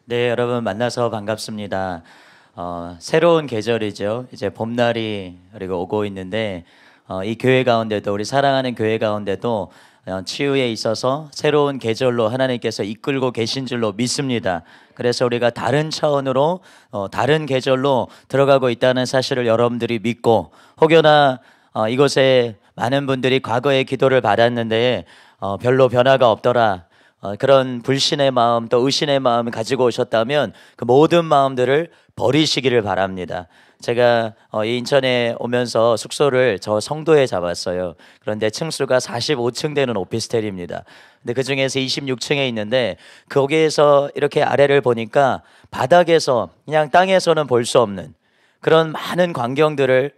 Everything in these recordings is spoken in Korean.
네, 여러분 만나서 반갑습니다. 새로운 계절이죠. 이제 봄날이 그리고 오고 있는데 이 교회 가운데도 우리 사랑하는 교회 가운데도 치유에 있어서 새로운 계절로 하나님께서 이끌고 계신 줄로 믿습니다. 그래서 우리가 다른 차원으로 다른 계절로 들어가고 있다는 사실을 여러분들이 믿고 혹여나 이곳에 많은 분들이 과거에 기도를 받았는데 별로 변화가 없더라. 그런 불신의 마음 또 의심의 마음을 가지고 오셨다면 그 모든 마음들을 버리시기를 바랍니다. 제가 이 인천에 오면서 숙소를 저 성도에 잡았어요. 그런데 층수가 45층 되는 오피스텔입니다. 근데 그 중에서 26층에 있는데 거기에서 이렇게 아래를 보니까 바닥에서 그냥 땅에서는 볼 수 없는 그런 많은 광경들을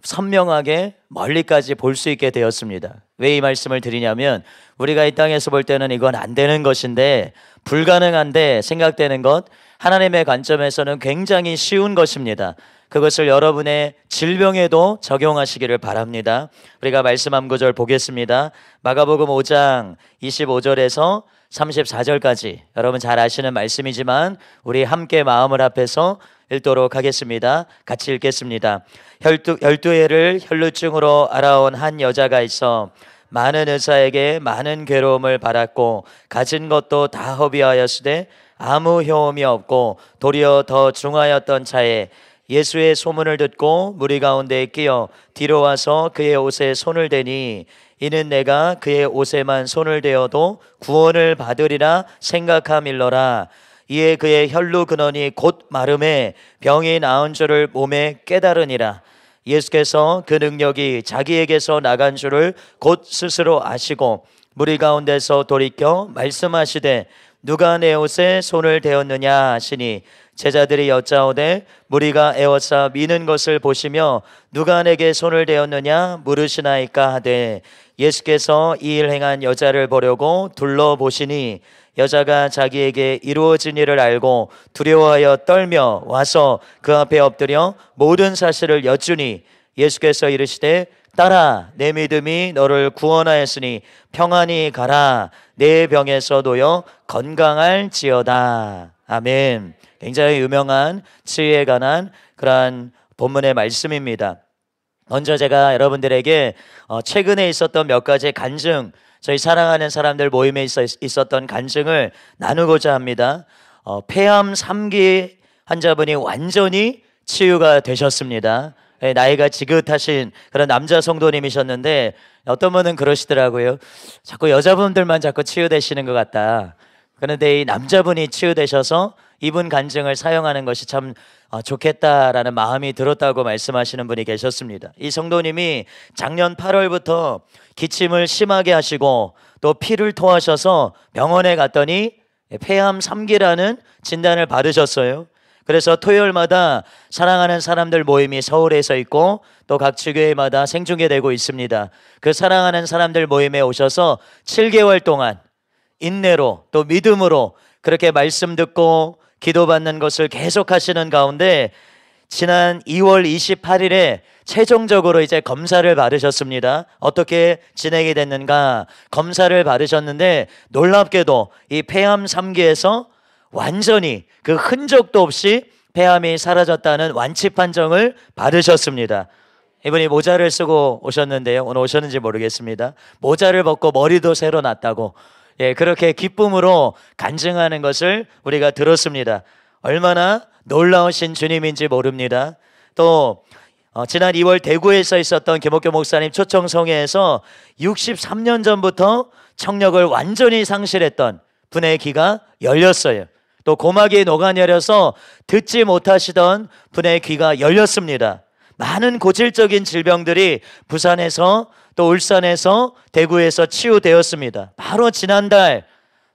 선명하게 멀리까지 볼 수 있게 되었습니다. 왜 이 말씀을 드리냐면 우리가 이 땅에서 볼 때는 이건 안 되는 것인데 불가능한데 생각되는 것 하나님의 관점에서는 굉장히 쉬운 것입니다. 그것을 여러분의 질병에도 적용하시기를 바랍니다. 우리가 말씀 한 구절 보겠습니다. 마가복음 5장 25절에서 34절까지 여러분 잘 아시는 말씀이지만 우리 함께 마음을 합해서 읽도록 하겠습니다. 같이 읽겠습니다. 12해를 혈루증으로 알아온 한 여자가 있어 많은 의사에게 많은 괴로움을 받았고 가진 것도 다 허비하였으되 아무 효험이 없고 도리어 더 중하였던 차에 예수의 소문을 듣고 무리 가운데에 끼어 뒤로 와서 그의 옷에 손을 대니 이는 내가 그의 옷에만 손을 대어도 구원을 받으리라 생각함일러라. 이에 그의 혈루 근원이 곧 마름에 병이 나은 줄을 몸에 깨달으니라. 예수께서 그 능력이 자기에게서 나간 줄을 곧 스스로 아시고 무리 가운데서 돌이켜 말씀하시되 누가 내 옷에 손을 대었느냐 하시니 제자들이 여짜오되 무리가 에워싸 미는 것을 보시며 누가 내게 손을 대었느냐 물으시나이까 하되 예수께서 이 일 행한 여자를 보려고 둘러보시니 여자가 자기에게 이루어진 일을 알고 두려워하여 떨며 와서 그 앞에 엎드려 모든 사실을 여쭈니 예수께서 이르시되 딸아 내 믿음이 너를 구원하였으니 평안히 가라 내 병에서 놓여 건강할지어다. 아멘. 굉장히 유명한 치유에 관한 그러한 본문의 말씀입니다. 먼저 제가 여러분들에게 최근에 있었던 몇 가지 간증, 저희 사랑하는 사람들 모임에 있었던 간증을 나누고자 합니다. 폐암 3기 환자분이 완전히 치유가 되셨습니다. 나이가 지긋하신 그런 남자 성도님이셨는데 어떤 분은 그러시더라고요. 자꾸 여자분들만 자꾸 치유되시는 것 같다. 그런데 이 남자분이 치유되셔서 이분 간증을 사용하는 것이 참 좋겠다라는 마음이 들었다고 말씀하시는 분이 계셨습니다. 이 성도님이 작년 8월부터 기침을 심하게 하시고 또 피를 토하셔서 병원에 갔더니 폐암 3기라는 진단을 받으셨어요. 그래서 토요일마다 사랑하는 사람들 모임이 서울에서 있고 또 각 주교회마다 생중계되고 있습니다. 그 사랑하는 사람들 모임에 오셔서 7개월 동안 인내로 또 믿음으로 그렇게 말씀 듣고 기도받는 것을 계속하시는 가운데 지난 2월 28일에 최종적으로 이제 검사를 받으셨습니다. 어떻게 진행이 됐는가 검사를 받으셨는데 놀랍게도 이 폐암 3기에서 완전히 그 흔적도 없이 폐암이 사라졌다는 완치 판정을 받으셨습니다. 이분이 모자를 쓰고 오셨는데요. 오늘 오셨는지 모르겠습니다. 모자를 벗고 머리도 새로 났다고 그렇게 기쁨으로 간증하는 것을 우리가 들었습니다. 얼마나 놀라우신 주님인지 모릅니다. 또 지난 2월 대구에서 있었던 김옥교 목사님 초청성회에서 63년 전부터 청력을 완전히 상실했던 분의 귀가 열렸어요. 또 고막이 녹아내려서 듣지 못하시던 분의 귀가 열렸습니다. 많은 고질적인 질병들이 부산에서 또 울산에서 대구에서 치유되었습니다. 바로 지난달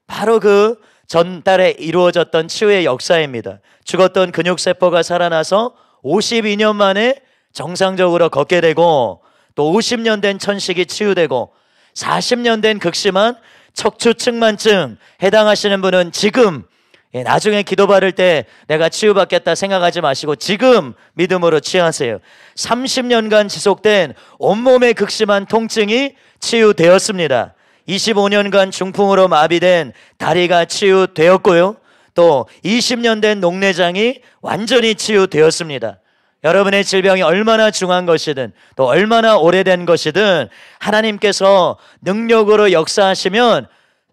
바로 그 전달에 이루어졌던 치유의 역사입니다. 죽었던 근육세포가 살아나서 52년 만에 정상적으로 걷게 되고 또 50년 된 천식이 치유되고 40년 된 극심한 척추측만증 해당하시는 분은 지금 나중에 기도 받을 때 내가 치유받겠다 생각하지 마시고 지금 믿음으로 취하세요. 30년간 지속된 온몸의 극심한 통증이 치유되었습니다. 25년간 중풍으로 마비된 다리가 치유되었고요. 또 20년 된 녹내장이 완전히 치유되었습니다. 여러분의 질병이 얼마나 중한 것이든 또 얼마나 오래된 것이든 하나님께서 능력으로 역사하시면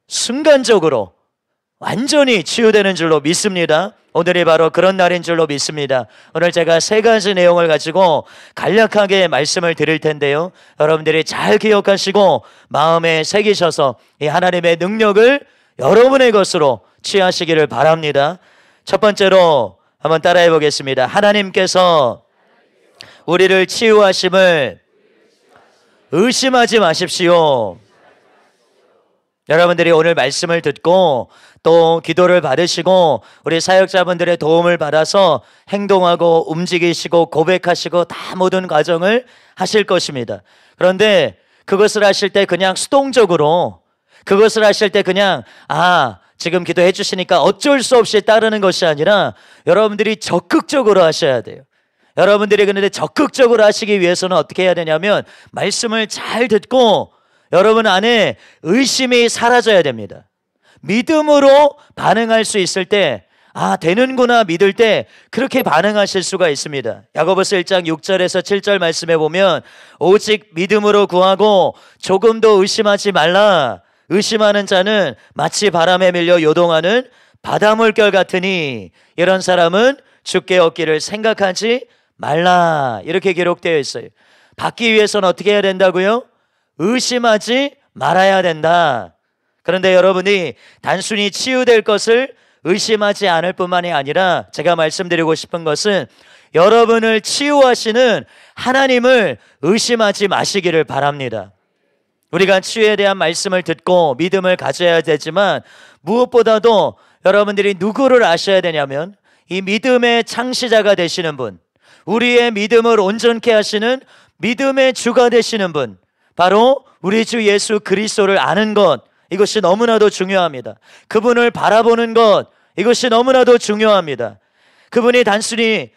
순간적으로 완전히 치유되는 줄로 믿습니다. 오늘이 바로 그런 날인 줄로 믿습니다. 오늘 제가 3가지 내용을 가지고 간략하게 말씀을 드릴 텐데요, 여러분들이 잘 기억하시고 마음에 새기셔서 이 하나님의 능력을 여러분의 것으로 취하시기를 바랍니다. 첫 번째로 한번 따라해 보겠습니다. 하나님께서 우리를 치유하심을 의심하지 마십시오. 여러분들이 오늘 말씀을 듣고 또 기도를 받으시고 우리 사역자분들의 도움을 받아서 행동하고 움직이시고 고백하시고 다 모든 과정을 하실 것입니다. 그런데 그것을 하실 때 그냥 수동적으로, 그것을 하실 때 그냥 지금 기도해 주시니까 어쩔 수 없이 따르는 것이 아니라 여러분들이 적극적으로 하셔야 돼요. 여러분들이 그런데 적극적으로 하시기 위해서는 어떻게 해야 되냐면 말씀을 잘 듣고 여러분 안에 의심이 사라져야 됩니다. 믿음으로 반응할 수 있을 때 되는구나 믿을 때 그렇게 반응하실 수가 있습니다. 야고보서 1장 6절에서 7절 말씀해 보면 오직 믿음으로 구하고 조금도 의심하지 말라. 의심하는 자는 마치 바람에 밀려 요동하는 바다물결 같으니 이런 사람은 주께 얻기를 생각하지 말라. 이렇게 기록되어 있어요. 받기 위해서는 어떻게 해야 된다고요? 의심하지 말아야 된다. 그런데 여러분이 단순히 치유될 것을 의심하지 않을 뿐만이 아니라 제가 말씀드리고 싶은 것은 여러분을 치유하시는 하나님을 의심하지 마시기를 바랍니다. 우리가 치유에 대한 말씀을 듣고 믿음을 가져야 되지만 무엇보다도 여러분들이 누구를 아셔야 되냐면 이 믿음의 창시자가 되시는 분, 우리의 믿음을 온전케 하시는 믿음의 주가 되시는 분, 바로 우리 주 예수 그리스도를 아는 것, 이것이 너무나도 중요합니다. 그분을 바라보는 것, 이것이 너무나도 중요합니다. 그분이 단순히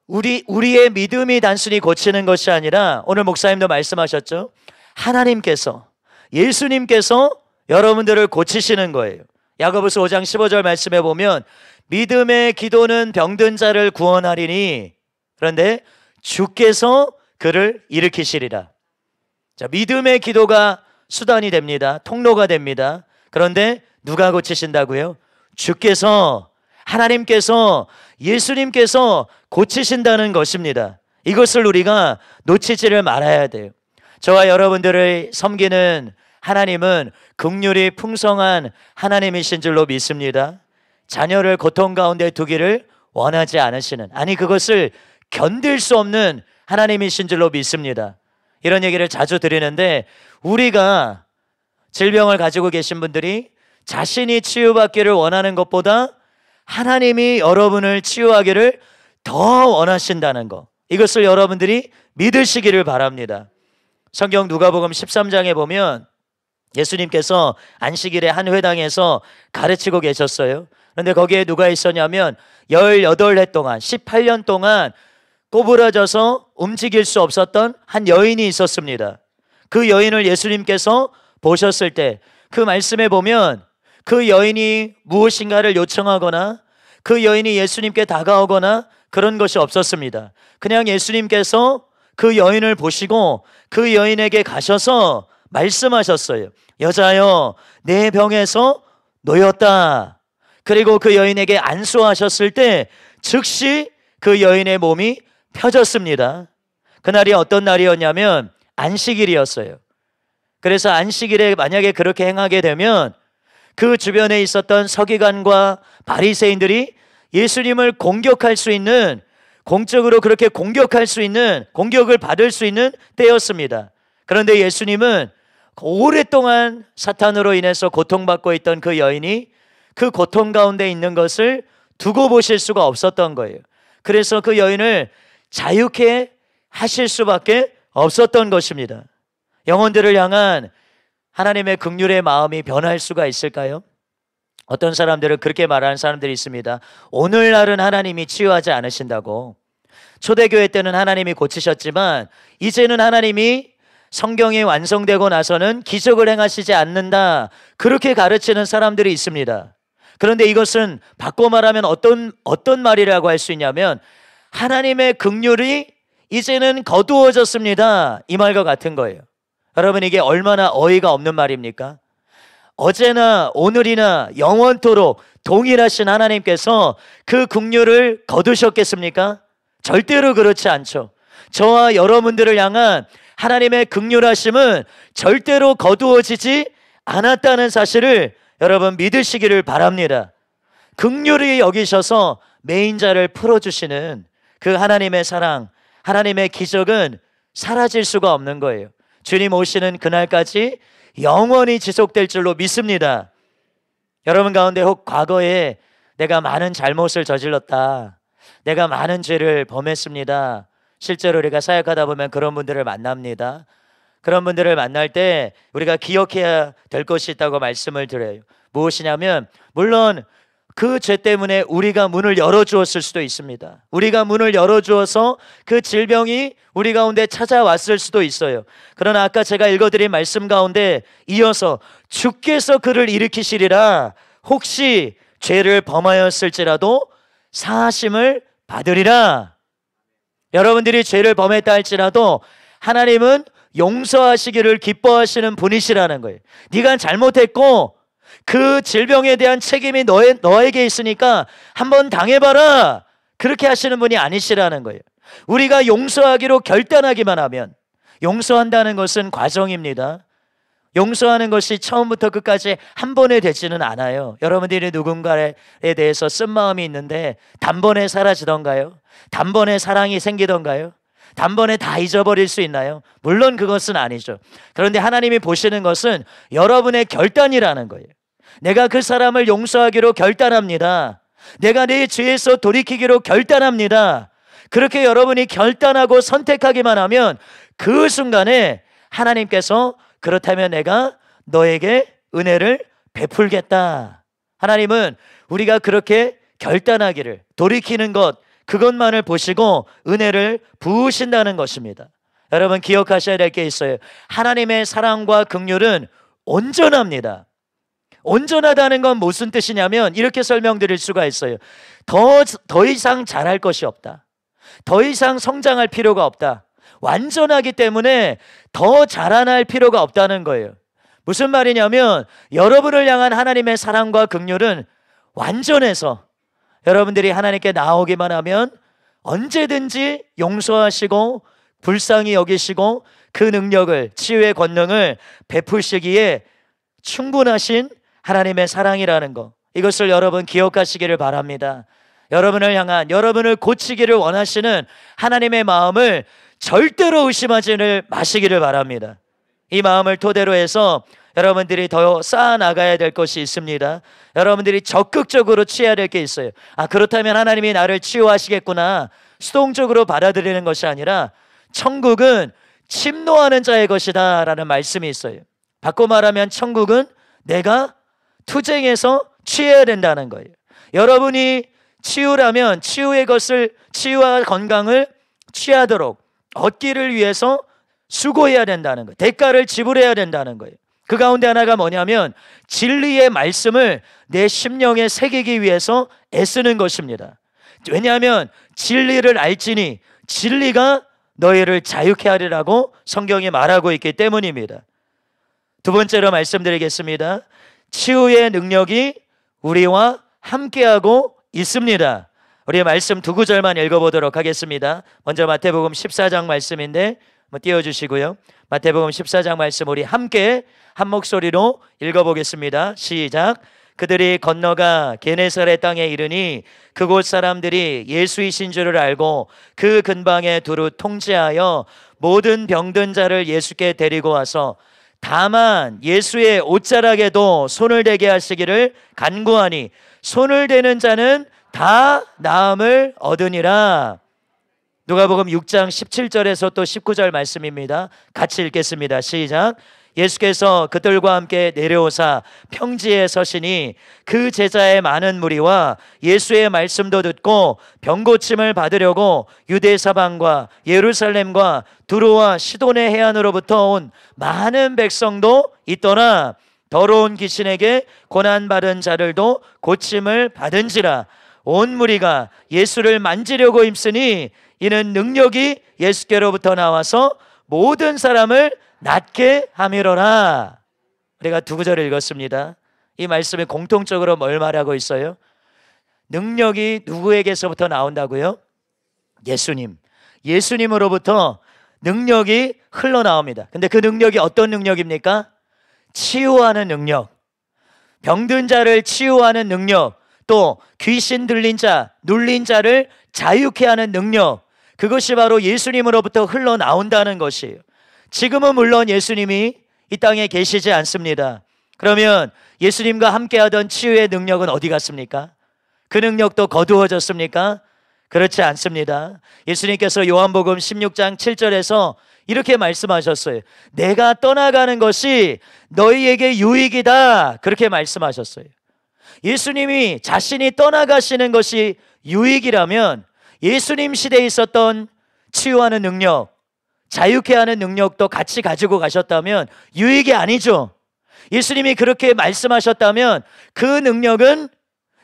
우리의 믿음이 단순히 고치는 것이 아니라 오늘 목사님도 말씀하셨죠. 하나님께서, 예수님께서 여러분들을 고치시는 거예요. 야고보서 5장 15절 말씀해 보면 믿음의 기도는 병든 자를 구원하리니 그런데 주께서 그를 일으키시리라. 자, 믿음의 기도가 수단이 됩니다. 통로가 됩니다. 그런데 누가 고치신다고요? 주께서, 하나님께서, 예수님께서 고치신다는 것입니다. 이것을 우리가 놓치지를 말아야 돼요. 저와 여러분들을 섬기는 하나님은 긍휼이 풍성한 하나님이신 줄로 믿습니다. 자녀를 고통 가운데 두기를 원하지 않으시는, 그것을 견딜 수 없는 하나님이신 줄로 믿습니다. 이런 얘기를 자주 드리는데 우리가 질병을 가지고 계신 분들이 자신이 치유받기를 원하는 것보다 하나님이 여러분을 치유하기를 더 원하신다는 것, 이것을 여러분들이 믿으시기를 바랍니다. 성경 누가복음 13장에 보면 예수님께서 안식일에 한 회당에서 가르치고 계셨어요. 그런데 거기에 누가 있었냐면 18해 동안 18년 동안 꼬부라져서 움직일 수 없었던 한 여인이 있었습니다. 그 여인을 예수님께서 보셨을 때 그 말씀에 보면 그 여인이 무엇인가를 요청하거나 그 여인이 예수님께 다가오거나 그런 것이 없었습니다. 그냥 예수님께서 그 여인을 보시고 그 여인에게 가셔서 말씀하셨어요. 여자여, 내 병에서 놓였다. 그리고 그 여인에게 안수하셨을 때 즉시 그 여인의 몸이 펴졌습니다. 그날이 어떤 날이었냐면 안식일이었어요. 그래서 안식일에 만약에 그렇게 행하게 되면 그 주변에 있었던 서기관과 바리새인들이 예수님을 공격할 수 있는, 공적으로 그렇게 공격할 수 있는, 공격을 받을 수 있는 때였습니다. 그런데 예수님은 오랫동안 사탄으로 인해서 고통받고 있던 그 여인이 그 고통 가운데 있는 것을 두고 보실 수가 없었던 거예요. 그래서 그 여인을 자유케 하실 수밖에 없었던 것입니다. 영혼들을 향한 하나님의 긍휼의 마음이 변할 수가 있을까요? 어떤 사람들은 그렇게 말하는 사람들이 있습니다. 오늘날은 하나님이 치유하지 않으신다고. 초대교회 때는 하나님이 고치셨지만 이제는 하나님이 성경이 완성되고 나서는 기적을 행하시지 않는다. 그렇게 가르치는 사람들이 있습니다. 그런데 이것은 바꿔 말하면 어떤 말이라고 할 수 있냐면 하나님의 긍휼이 이제는 거두어졌습니다. 이 말과 같은 거예요. 여러분, 이게 얼마나 어이가 없는 말입니까? 어제나 오늘이나 영원토록 동일하신 하나님께서 그 긍휼을 거두셨겠습니까? 절대로 그렇지 않죠. 저와 여러분들을 향한 하나님의 긍휼하심은 절대로 거두어지지 않았다는 사실을 여러분 믿으시기를 바랍니다. 긍휼히 여기셔서 매인자를 풀어주시는 그 하나님의 사랑, 하나님의 기적은 사라질 수가 없는 거예요. 주님 오시는 그날까지 영원히 지속될 줄로 믿습니다. 여러분 가운데 혹 과거에 내가 많은 잘못을 저질렀다, 내가 많은 죄를 범했습니다. 실제로 우리가 사역하다 보면 그런 분들을 만납니다. 그런 분들을 만날 때 우리가 기억해야 될 것이 있다고 말씀을 드려요. 무엇이냐면 물론 그 죄 때문에 우리가 문을 열어주었을 수도 있습니다. 우리가 문을 열어주어서 그 질병이 우리 가운데 찾아왔을 수도 있어요. 그러나 아까 제가 읽어드린 말씀 가운데 이어서 주께서 그를 일으키시리라, 혹시 죄를 범하였을지라도 사하심을 받으리라. 여러분들이 죄를 범했다 할지라도 하나님은 용서하시기를 기뻐하시는 분이시라는 거예요. 네가 잘못했고 그 질병에 대한 책임이 너에게 있으니까 한번 당해봐라, 그렇게 하시는 분이 아니시라는 거예요. 우리가 용서하기로 결단하기만 하면, 용서한다는 것은 과정입니다. 용서하는 것이 처음부터 끝까지 한 번에 되지는 않아요. 여러분들이 누군가에 대해서 쓴 마음이 있는데 단번에 사라지던가요? 단번에 사랑이 생기던가요? 단번에 다 잊어버릴 수 있나요? 물론 그것은 아니죠. 그런데 하나님이 보시는 것은 여러분의 결단이라는 거예요. 내가 그 사람을 용서하기로 결단합니다. 내가 내 죄에서 돌이키기로 결단합니다. 그렇게 여러분이 결단하고 선택하기만 하면 그 순간에 하나님께서 그렇다면 내가 너에게 은혜를 베풀겠다. 하나님은 우리가 그렇게 결단하기를, 돌이키는 것, 그것만을 보시고 은혜를 부으신다는 것입니다. 여러분 기억하셔야 될 게 있어요. 하나님의 사랑과 긍휼은 온전합니다. 온전하다는 건 무슨 뜻이냐면 이렇게 설명드릴 수가 있어요. 더 이상 잘할 것이 없다. 더 이상 성장할 필요가 없다. 완전하기 때문에 더 자라날 필요가 없다는 거예요. 무슨 말이냐면 여러분을 향한 하나님의 사랑과 긍휼은 완전해서 여러분들이 하나님께 나오기만 하면 언제든지 용서하시고 불쌍히 여기시고 그 능력을, 치유의 권능을 베푸시기에 충분하신 하나님의 사랑이라는 것, 이것을 여러분 기억하시기를 바랍니다. 여러분을 향한, 여러분을 고치기를 원하시는 하나님의 마음을 절대로 의심하지를 마시기를 바랍니다. 이 마음을 토대로 해서 여러분들이 더 쌓아나가야 될 것이 있습니다. 여러분들이 적극적으로 취해야 될 게 있어요. 그렇다면 하나님이 나를 치유하시겠구나, 수동적으로 받아들이는 것이 아니라 천국은 침노하는 자의 것이다 라는 말씀이 있어요. 바꿔 말하면 천국은 내가 투쟁해서 취해야 된다는 거예요. 여러분이 치유라면 치유의 것을, 치유와 건강을 취하도록 얻기를 위해서 수고해야 된다는 거예요. 대가를 지불해야 된다는 거예요. 그 가운데 하나가 뭐냐면 진리의 말씀을 내 심령에 새기기 위해서 애쓰는 것입니다. 왜냐하면 진리를 알지니 진리가 너희를 자유케 하리라고 성경이 말하고 있기 때문입니다. 두 번째로 말씀드리겠습니다. 치유의 능력이 우리와 함께하고 있습니다. 우리 말씀 두 구절만 읽어보도록 하겠습니다. 먼저 마태복음 14장 말씀인데 띄워주시고요. 마태복음 14장 말씀 우리 함께 한 목소리로 읽어보겠습니다. 시작. 그들이 건너가 게네사렛 땅에 이르니 그곳 사람들이 예수이신 줄을 알고 그 근방에 두루 통제하여 모든 병든 자를 예수께 데리고 와서 다만 예수의 옷자락에도 손을 대게 하시기를 간구하니 손을 대는 자는 다 나음을 얻으니라. 누가복음 6장 17절에서 또 19절 말씀입니다. 같이 읽겠습니다. 시작. 예수께서 그들과 함께 내려오사 평지에 서시니 그 제자의 많은 무리와 예수의 말씀도 듣고 병고침을 받으려고 유대 사방과 예루살렘과 두로와 시돈의 해안으로부터 온 많은 백성도 있더라. 더러운 귀신에게 고난받은 자들도 고침을 받은지라. 온 무리가 예수를 만지려고 힘쓰니 이는 능력이 예수께로부터 나와서 모든 사람을 낫게 함이로라. 우리가 두 구절을 읽었습니다. 이 말씀이 공통적으로 뭘 말하고 있어요? 능력이 누구에게서부터 나온다고요? 예수님으로부터 능력이 흘러나옵니다. 근데 그 능력이 어떤 능력입니까? 치유하는 능력, 병든 자를 치유하는 능력, 또 귀신 들린 자, 눌린 자를 자유케 하는 능력, 그것이 바로 예수님으로부터 흘러나온다는 것이에요. 지금은 물론 예수님이 이 땅에 계시지 않습니다. 그러면 예수님과 함께하던 치유의 능력은 어디 갔습니까? 그 능력도 거두어졌습니까? 그렇지 않습니다. 예수님께서 요한복음 16장 7절에서 이렇게 말씀하셨어요. 내가 떠나가는 것이 너희에게 유익이다. 그렇게 말씀하셨어요. 예수님이 자신이 떠나가시는 것이 유익이라면 예수님 시대에 있었던 치유하는 능력, 자유케 하는 능력도 같이 가지고 가셨다면 유익이 아니죠. 예수님이 그렇게 말씀하셨다면 그 능력은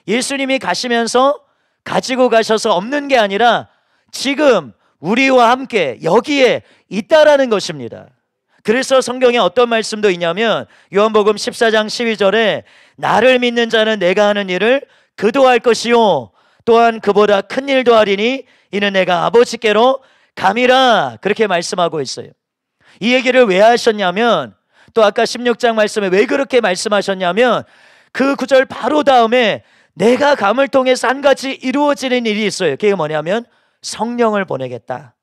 예수님이 가시면서 가지고 가셔서 없는 게 아니라 지금 우리와 함께 여기에 있다라는 것입니다. 그래서 성경에 어떤 말씀도 있냐면 요한복음 14장 12절에 나를 믿는 자는 내가 하는 일을 그도 할 것이요 또한 그보다 큰 일도 하리니 이는 내가 아버지께로 감이라. 그렇게 말씀하고 있어요. 이 얘기를 왜 하셨냐면, 또 아까 16장 말씀에 왜 그렇게 말씀하셨냐면 그 구절 바로 다음에 내가 감을 통해서 한 가지 이루어지는 일이 있어요. 그게 뭐냐면 성령을 보내겠다.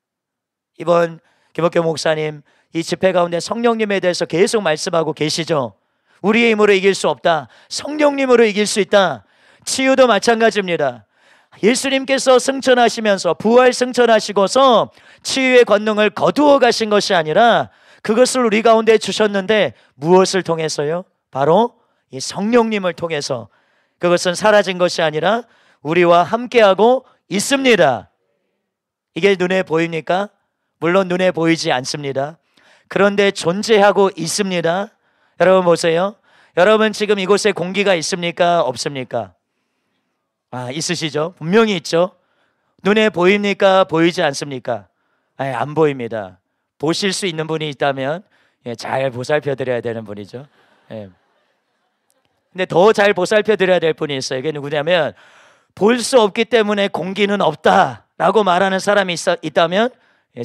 이번 김옥교 목사님 이 집회 가운데 성령님에 대해서 계속 말씀하고 계시죠. 우리의 힘으로 이길 수 없다. 성령님으로 이길 수 있다. 치유도 마찬가지입니다. 예수님께서 승천하시면서 부활 승천하시고서 치유의 권능을 거두어 가신 것이 아니라 그것을 우리 가운데 주셨는데 무엇을 통해서요? 바로 이 성령님을 통해서. 그것은 사라진 것이 아니라 우리와 함께하고 있습니다. 이게 눈에 보입니까? 물론 눈에 보이지 않습니다. 그런데 존재하고 있습니다. 여러분 보세요. 여러분 지금 이곳에 공기가 있습니까? 없습니까? 있으시죠? 분명히 있죠. 눈에 보입니까? 보이지 않습니까? 안 보입니다. 보실 수 있는 분이 있다면 잘 보살펴 드려야 되는 분이죠. 근데 더 잘 보살펴 드려야 될 분이 있어요. 이게 누구냐면 볼 수 없기 때문에 공기는 없다라고 말하는 사람이 있다면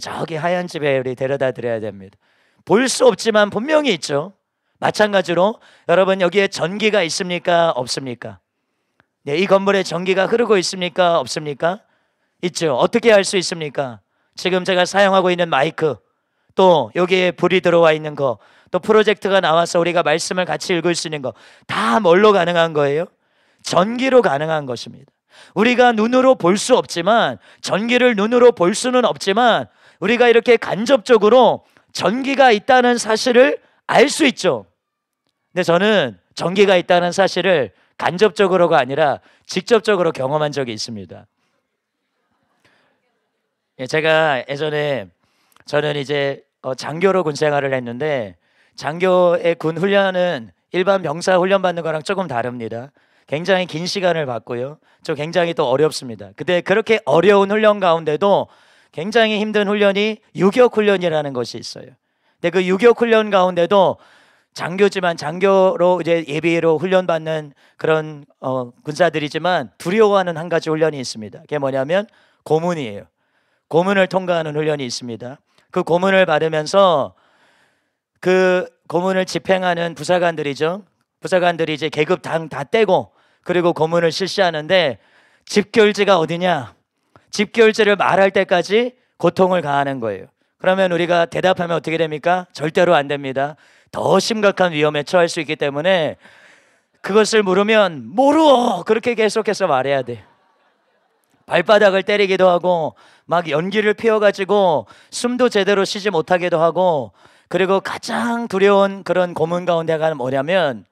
저기 하얀 집에 우리 데려다 드려야 됩니다. 볼 수 없지만 분명히 있죠. 마찬가지로 여러분 여기에 전기가 있습니까? 없습니까? 이 건물에 전기가 흐르고 있습니까? 없습니까? 있죠. 어떻게 알 수 있습니까? 지금 제가 사용하고 있는 마이크, 또 여기에 불이 들어와 있는 거, 또 프로젝트가 나와서 우리가 말씀을 같이 읽을 수 있는 거, 다 뭘로 가능한 거예요? 전기로 가능한 것입니다. 우리가 눈으로 볼 수 없지만, 전기를 눈으로 볼 수는 없지만 우리가 이렇게 간접적으로 전기가 있다는 사실을 알 수 있죠. 근데 저는 전기가 있다는 사실을 간접적으로가 아니라 직접적으로 경험한 적이 있습니다. 제가 예전에 저는 이제 장교로 군 생활을 했는데, 장교의 군 훈련은 일반 병사 훈련 받는 거랑 조금 다릅니다. 굉장히 긴 시간을 받고요. 저 굉장히 또 어렵습니다. 근데 그렇게 어려운 훈련 가운데도 굉장히 힘든 훈련이 유격 훈련이라는 것이 있어요. 근데 그 유격 훈련 가운데도 장교지만 장교로 이제 예비로 훈련받는 그런 군사들이지만 두려워하는 한 가지 훈련이 있습니다. 그게 뭐냐면 고문이에요. 고문을 통과하는 훈련이 있습니다. 그 고문을 받으면서 그 고문을 집행하는 부사관들이죠. 부사관들이 이제 계급 당 다 떼고 그리고 고문을 실시하는데, 집결지가 어디냐? 집결지를 말할 때까지 고통을 가하는 거예요. 그러면 우리가 대답하면 어떻게 됩니까? 절대로 안 됩니다. 더 심각한 위험에 처할 수 있기 때문에 그것을 물으면 모르어 그렇게 계속해서 말해야 돼. 발바닥을 때리기도 하고 막 연기를 피워가지고 숨도 제대로 쉬지 못하기도 하고, 그리고 가장 두려운 그런 고문 가운데가 뭐냐면,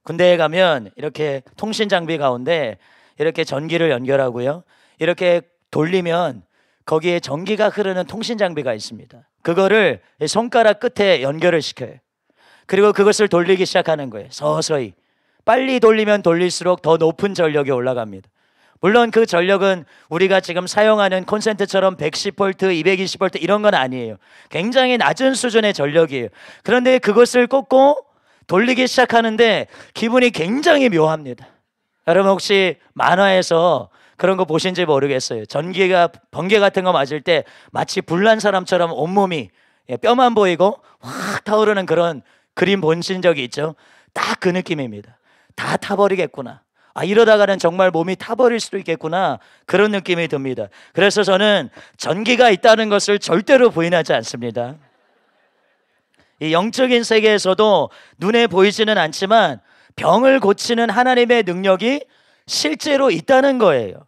군대에 가면 이렇게 통신 장비 가운데 이렇게 전기를 연결하고요, 이렇게 돌리면 거기에 전기가 흐르는 통신 장비가 있습니다. 그거를 손가락 끝에 연결을 시켜요. 그리고 그것을 돌리기 시작하는 거예요. 서서히. 빨리 돌리면 돌릴수록 더 높은 전력이 올라갑니다. 물론 그 전력은 우리가 지금 사용하는 콘센트처럼 110V, 220V 이런 건 아니에요. 굉장히 낮은 수준의 전력이에요. 그런데 그것을 꽂고 돌리기 시작하는데 기분이 굉장히 묘합니다. 여러분 혹시 만화에서 그런 거 보신지 모르겠어요. 전기가 번개 같은 거 맞을 때 마치 불난 사람처럼 온몸이 뼈만 보이고 확 타오르는 그런 그림 보신 적이 있죠? 딱 그 느낌입니다. 다 타버리겠구나. 이러다가는 정말 몸이 타버릴 수도 있겠구나. 그런 느낌이 듭니다. 그래서 저는 전기가 있다는 것을 절대로 부인하지 않습니다. 이 영적인 세계에서도 눈에 보이지는 않지만 병을 고치는 하나님의 능력이 실제로 있다는 거예요.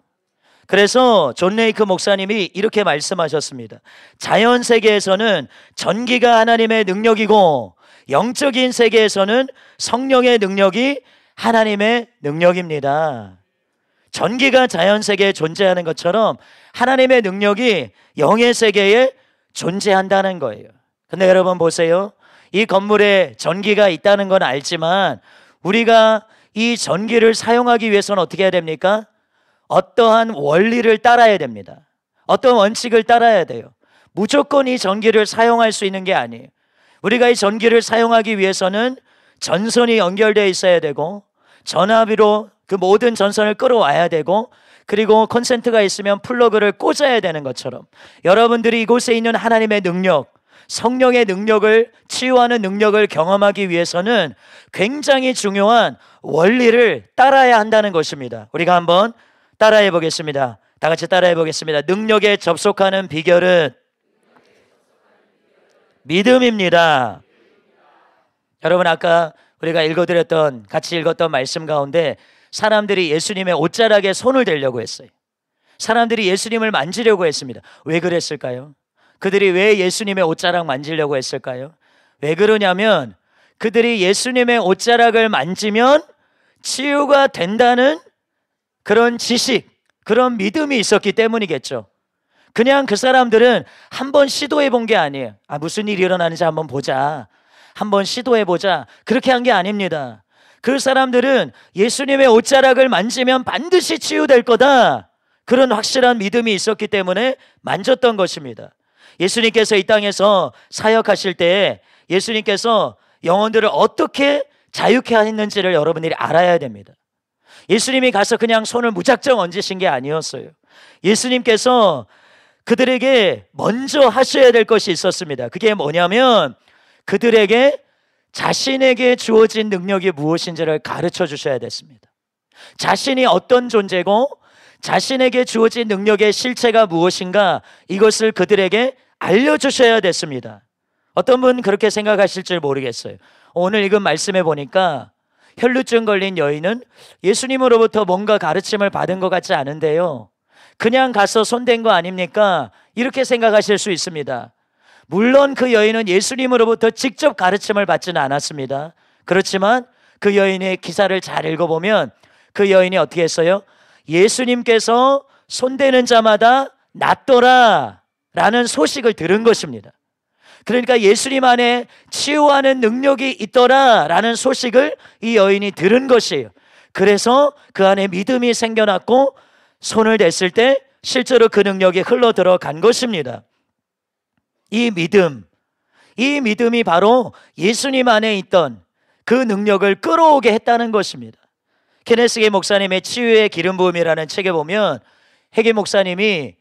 그래서 존 레이크 목사님이 이렇게 말씀하셨습니다. 자연 세계에서는 전기가 하나님의 능력이고 영적인 세계에서는 성령의 능력이 하나님의 능력입니다. 전기가 자연 세계에 존재하는 것처럼 하나님의 능력이 영의 세계에 존재한다는 거예요. 근데 여러분 보세요. 이 건물에 전기가 있다는 건 알지만 우리가 이 전기를 사용하기 위해서는 어떻게 해야 됩니까? 어떠한 원리를 따라야 됩니다. 어떤 원칙을 따라야 돼요. 무조건 이 전기를 사용할 수 있는 게 아니에요. 우리가 이 전기를 사용하기 위해서는 전선이 연결되어 있어야 되고 전화비로 그 모든 전선을 끌어와야 되고 그리고 콘센트가 있으면 플러그를 꽂아야 되는 것처럼 여러분들이 이곳에 있는 하나님의 능력, 성령의 능력을 치유하는 능력을 경험하기 위해서는 굉장히 중요한 원리를 따라야 한다는 것입니다. 우리가 한번 따라해 보겠습니다. 다 같이 따라해 보겠습니다. 능력에 접속하는 비결은 믿음입니다. 여러분 아까 우리가 읽어드렸던 같이 읽었던 말씀 가운데 사람들이 예수님의 옷자락에 손을 대려고 했어요. 사람들이 예수님을 만지려고 했습니다. 왜 그랬을까요? 그들이 왜 예수님의 옷자락 만지려고 했을까요? 왜 그러냐면 그들이 예수님의 옷자락을 만지면 치유가 된다는 그런 지식, 그런 믿음이 있었기 때문이겠죠. 그냥 그 사람들은 한번 시도해 본 게 아니에요. 무슨 일이 일어나는지 한번 보자. 한번 시도해 보자. 그렇게 한 게 아닙니다. 그 사람들은 예수님의 옷자락을 만지면 반드시 치유될 거다. 그런 확실한 믿음이 있었기 때문에 만졌던 것입니다. 예수님께서 이 땅에서 사역하실 때 예수님께서 영혼들을 어떻게 자유케 했는지를 여러분들이 알아야 됩니다. 예수님이 가서 그냥 손을 무작정 얹으신 게 아니었어요. 예수님께서 그들에게 먼저 하셔야 될 것이 있었습니다. 그게 뭐냐면 그들에게 자신에게 주어진 능력이 무엇인지를 가르쳐 주셔야 됐습니다. 자신이 어떤 존재고 자신에게 주어진 능력의 실체가 무엇인가 이것을 그들에게 알려주셔야 됐습니다. 어떤 분 그렇게 생각하실 줄 모르겠어요. 오늘 읽은 말씀에 보니까 혈루증 걸린 여인은 예수님으로부터 뭔가 가르침을 받은 것 같지 않은데요, 그냥 가서 손댄 거 아닙니까? 이렇게 생각하실 수 있습니다. 물론 그 여인은 예수님으로부터 직접 가르침을 받지는 않았습니다. 그렇지만 그 여인의 기사를 잘 읽어보면 그 여인이 어떻게 했어요? 예수님께서 손대는 자마다 낫더라 라는 소식을 들은 것입니다. 그러니까 예수님 안에 치유하는 능력이 있더라 라는 소식을 이 여인이 들은 것이에요. 그래서 그 안에 믿음이 생겨났고 손을 댔을 때 실제로 그 능력이 흘러 들어간 것입니다. 이 믿음이 바로 예수님 안에 있던 그 능력을 끌어오게 했다는 것입니다. 케네스게 목사님의 치유의 기름 부음이라는 책에 보면 해게 목사님이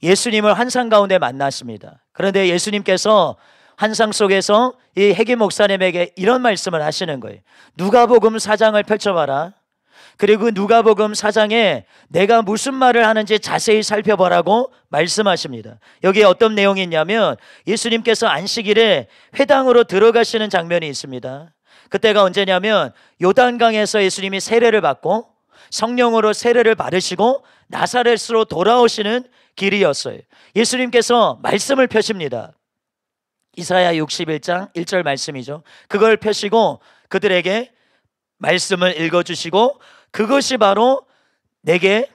예수님을 환상 가운데 만났습니다. 그런데 예수님께서 환상 속에서 이 해게 목사님에게 이런 말씀을 하시는 거예요. 누가복음 4장을 펼쳐봐라. 그리고 누가복음 4장에 내가 무슨 말을 하는지 자세히 살펴보라고 말씀하십니다. 여기에 어떤 내용이 있냐면 예수님께서 안식일에 회당으로 들어가시는 장면이 있습니다. 그때가 언제냐면 요단강에서 예수님이 세례를 받고 성령으로 세례를 받으시고 나사렛으로 돌아오시는 길이었어요. 예수님께서 말씀을 펴십니다. 이사야 61장 1절 말씀이죠. 그걸 펴시고 그들에게 말씀을 읽어주시고 그것이 바로 내게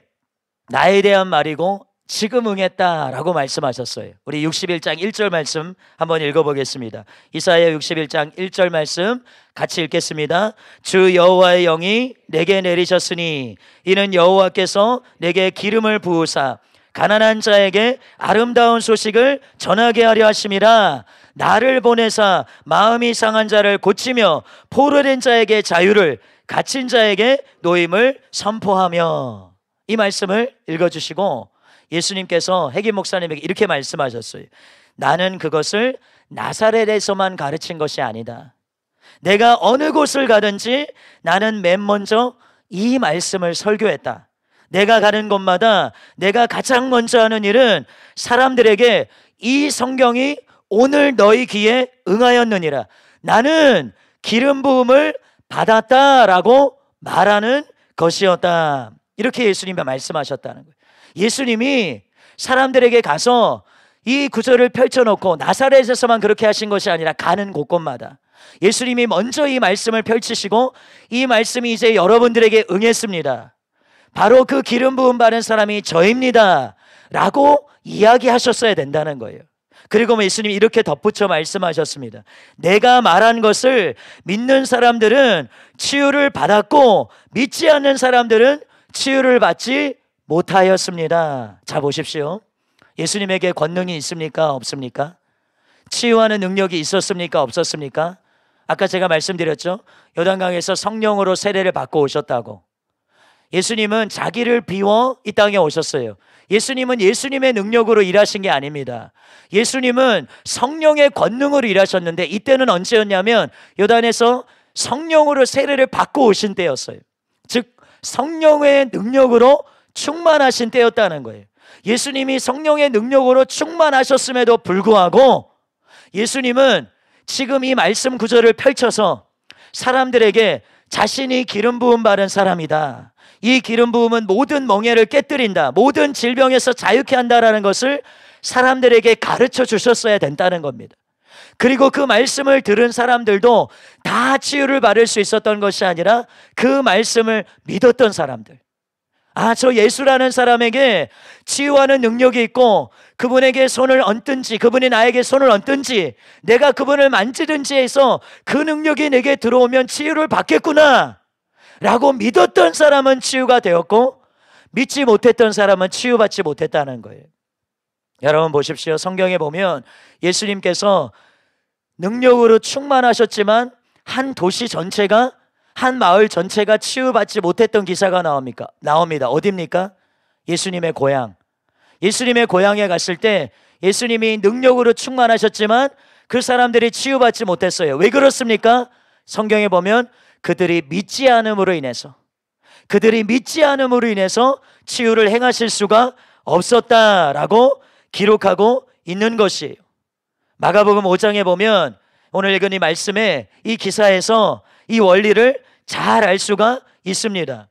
나에 대한 말이고 지금 응했다라고 말씀하셨어요. 우리 61장 1절 말씀 한번 읽어보겠습니다. 이사야 61장 1절 말씀 같이 읽겠습니다. 주 여호와의 영이 내게 내리셨으니 이는 여호와께서 내게 기름을 부으사 가난한 자에게 아름다운 소식을 전하게 하려 하심이라. 나를 보내사 마음이 상한 자를 고치며 포로된 자에게 자유를, 갇힌 자에게 노임을 선포하며. 이 말씀을 읽어주시고 예수님께서 핵임 목사님에게 이렇게 말씀하셨어요. 나는 그것을 나사렛에서만 가르친 것이 아니다. 내가 어느 곳을 가든지 나는 맨 먼저 이 말씀을 설교했다. 내가 가는 곳마다 내가 가장 먼저 하는 일은 사람들에게 이 성경이 오늘 너희 귀에 응하였느니라. 나는 기름 부음을 받았다라고 말하는 것이었다. 이렇게 예수님이 말씀하셨다는 거예요. 예수님이 사람들에게 가서 이 구절을 펼쳐놓고 나사렛에서만 그렇게 하신 것이 아니라 가는 곳곳마다 예수님이 먼저 이 말씀을 펼치시고 이 말씀이 이제 여러분들에게 응했습니다. 바로 그 기름 부음 받은 사람이 저입니다 라고 이야기하셨어야 된다는 거예요. 그리고 예수님이 이렇게 덧붙여 말씀하셨습니다. 내가 말한 것을 믿는 사람들은 치유를 받았고 믿지 않는 사람들은 치유를 받지 못하였습니다. 자, 보십시오. 예수님에게 권능이 있습니까? 없습니까? 치유하는 능력이 있었습니까? 없었습니까? 아까 제가 말씀드렸죠. 요단강에서 성령으로 세례를 받고 오셨다고. 예수님은 자기를 비워 이 땅에 오셨어요. 예수님은 예수님의 능력으로 일하신 게 아닙니다. 예수님은 성령의 권능으로 일하셨는데 이때는 언제였냐면 요단에서 성령으로 세례를 받고 오신 때였어요. 즉 성령의 능력으로 충만하신 때였다는 거예요. 예수님이 성령의 능력으로 충만하셨음에도 불구하고 예수님은 지금 이 말씀 구절을 펼쳐서 사람들에게 자신이 기름 부음 받은 사람이다. 이 기름 부음은 모든 멍에를 깨뜨린다. 모든 질병에서 자유케 한다라는 것을 사람들에게 가르쳐 주셨어야 된다는 겁니다. 그리고 그 말씀을 들은 사람들도 다 치유를 받을 수 있었던 것이 아니라 그 말씀을 믿었던 사람들. 아, 저 예수라는 사람에게 치유하는 능력이 있고 그분에게 손을 얹든지 그분이 나에게 손을 얹든지 내가 그분을 만지든지 해서 그 능력이 내게 들어오면 치유를 받겠구나 라고 믿었던 사람은 치유가 되었고 믿지 못했던 사람은 치유받지 못했다는 거예요. 여러분 보십시오. 성경에 보면 예수님께서 능력으로 충만하셨지만 한 도시 전체가, 한 마을 전체가 치유받지 못했던 기사가 나옵니다. 어디입니까? 예수님의 고향. 예수님의 고향에 갔을 때 예수님이 능력으로 충만하셨지만 그 사람들이 치유받지 못했어요. 왜 그렇습니까? 성경에 보면 그들이 믿지 않음으로 인해서 치유를 행하실 수가 없었다라고 기록하고 있는 것이에요. 마가복음 5장에 보면 오늘 읽은 이 말씀에 이 기사에서 이 원리를 잘 알 수가 있습니다.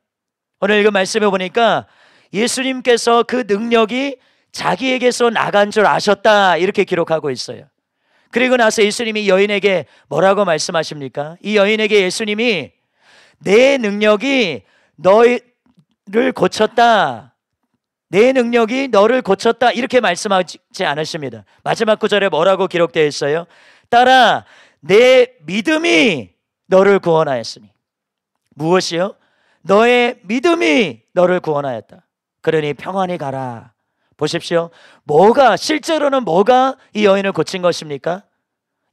오늘 읽은 말씀에 보니까 예수님께서 그 능력이 자기에게서 나간 줄 아셨다 이렇게 기록하고 있어요. 그리고 나서 예수님이 여인에게 뭐라고 말씀하십니까? 이 여인에게 예수님이 내 능력이 너를 고쳤다. 내 능력이 너를 고쳤다 이렇게 말씀하지 않으십니다. 마지막 구절에 뭐라고 기록되어 있어요? 따라 내 믿음이 너를 구원하였으니. 무엇이요? 너의 믿음이 너를 구원하였다. 그러니 평안히 가라. 보십시오. 실제로는 뭐가 이 여인을 고친 것입니까?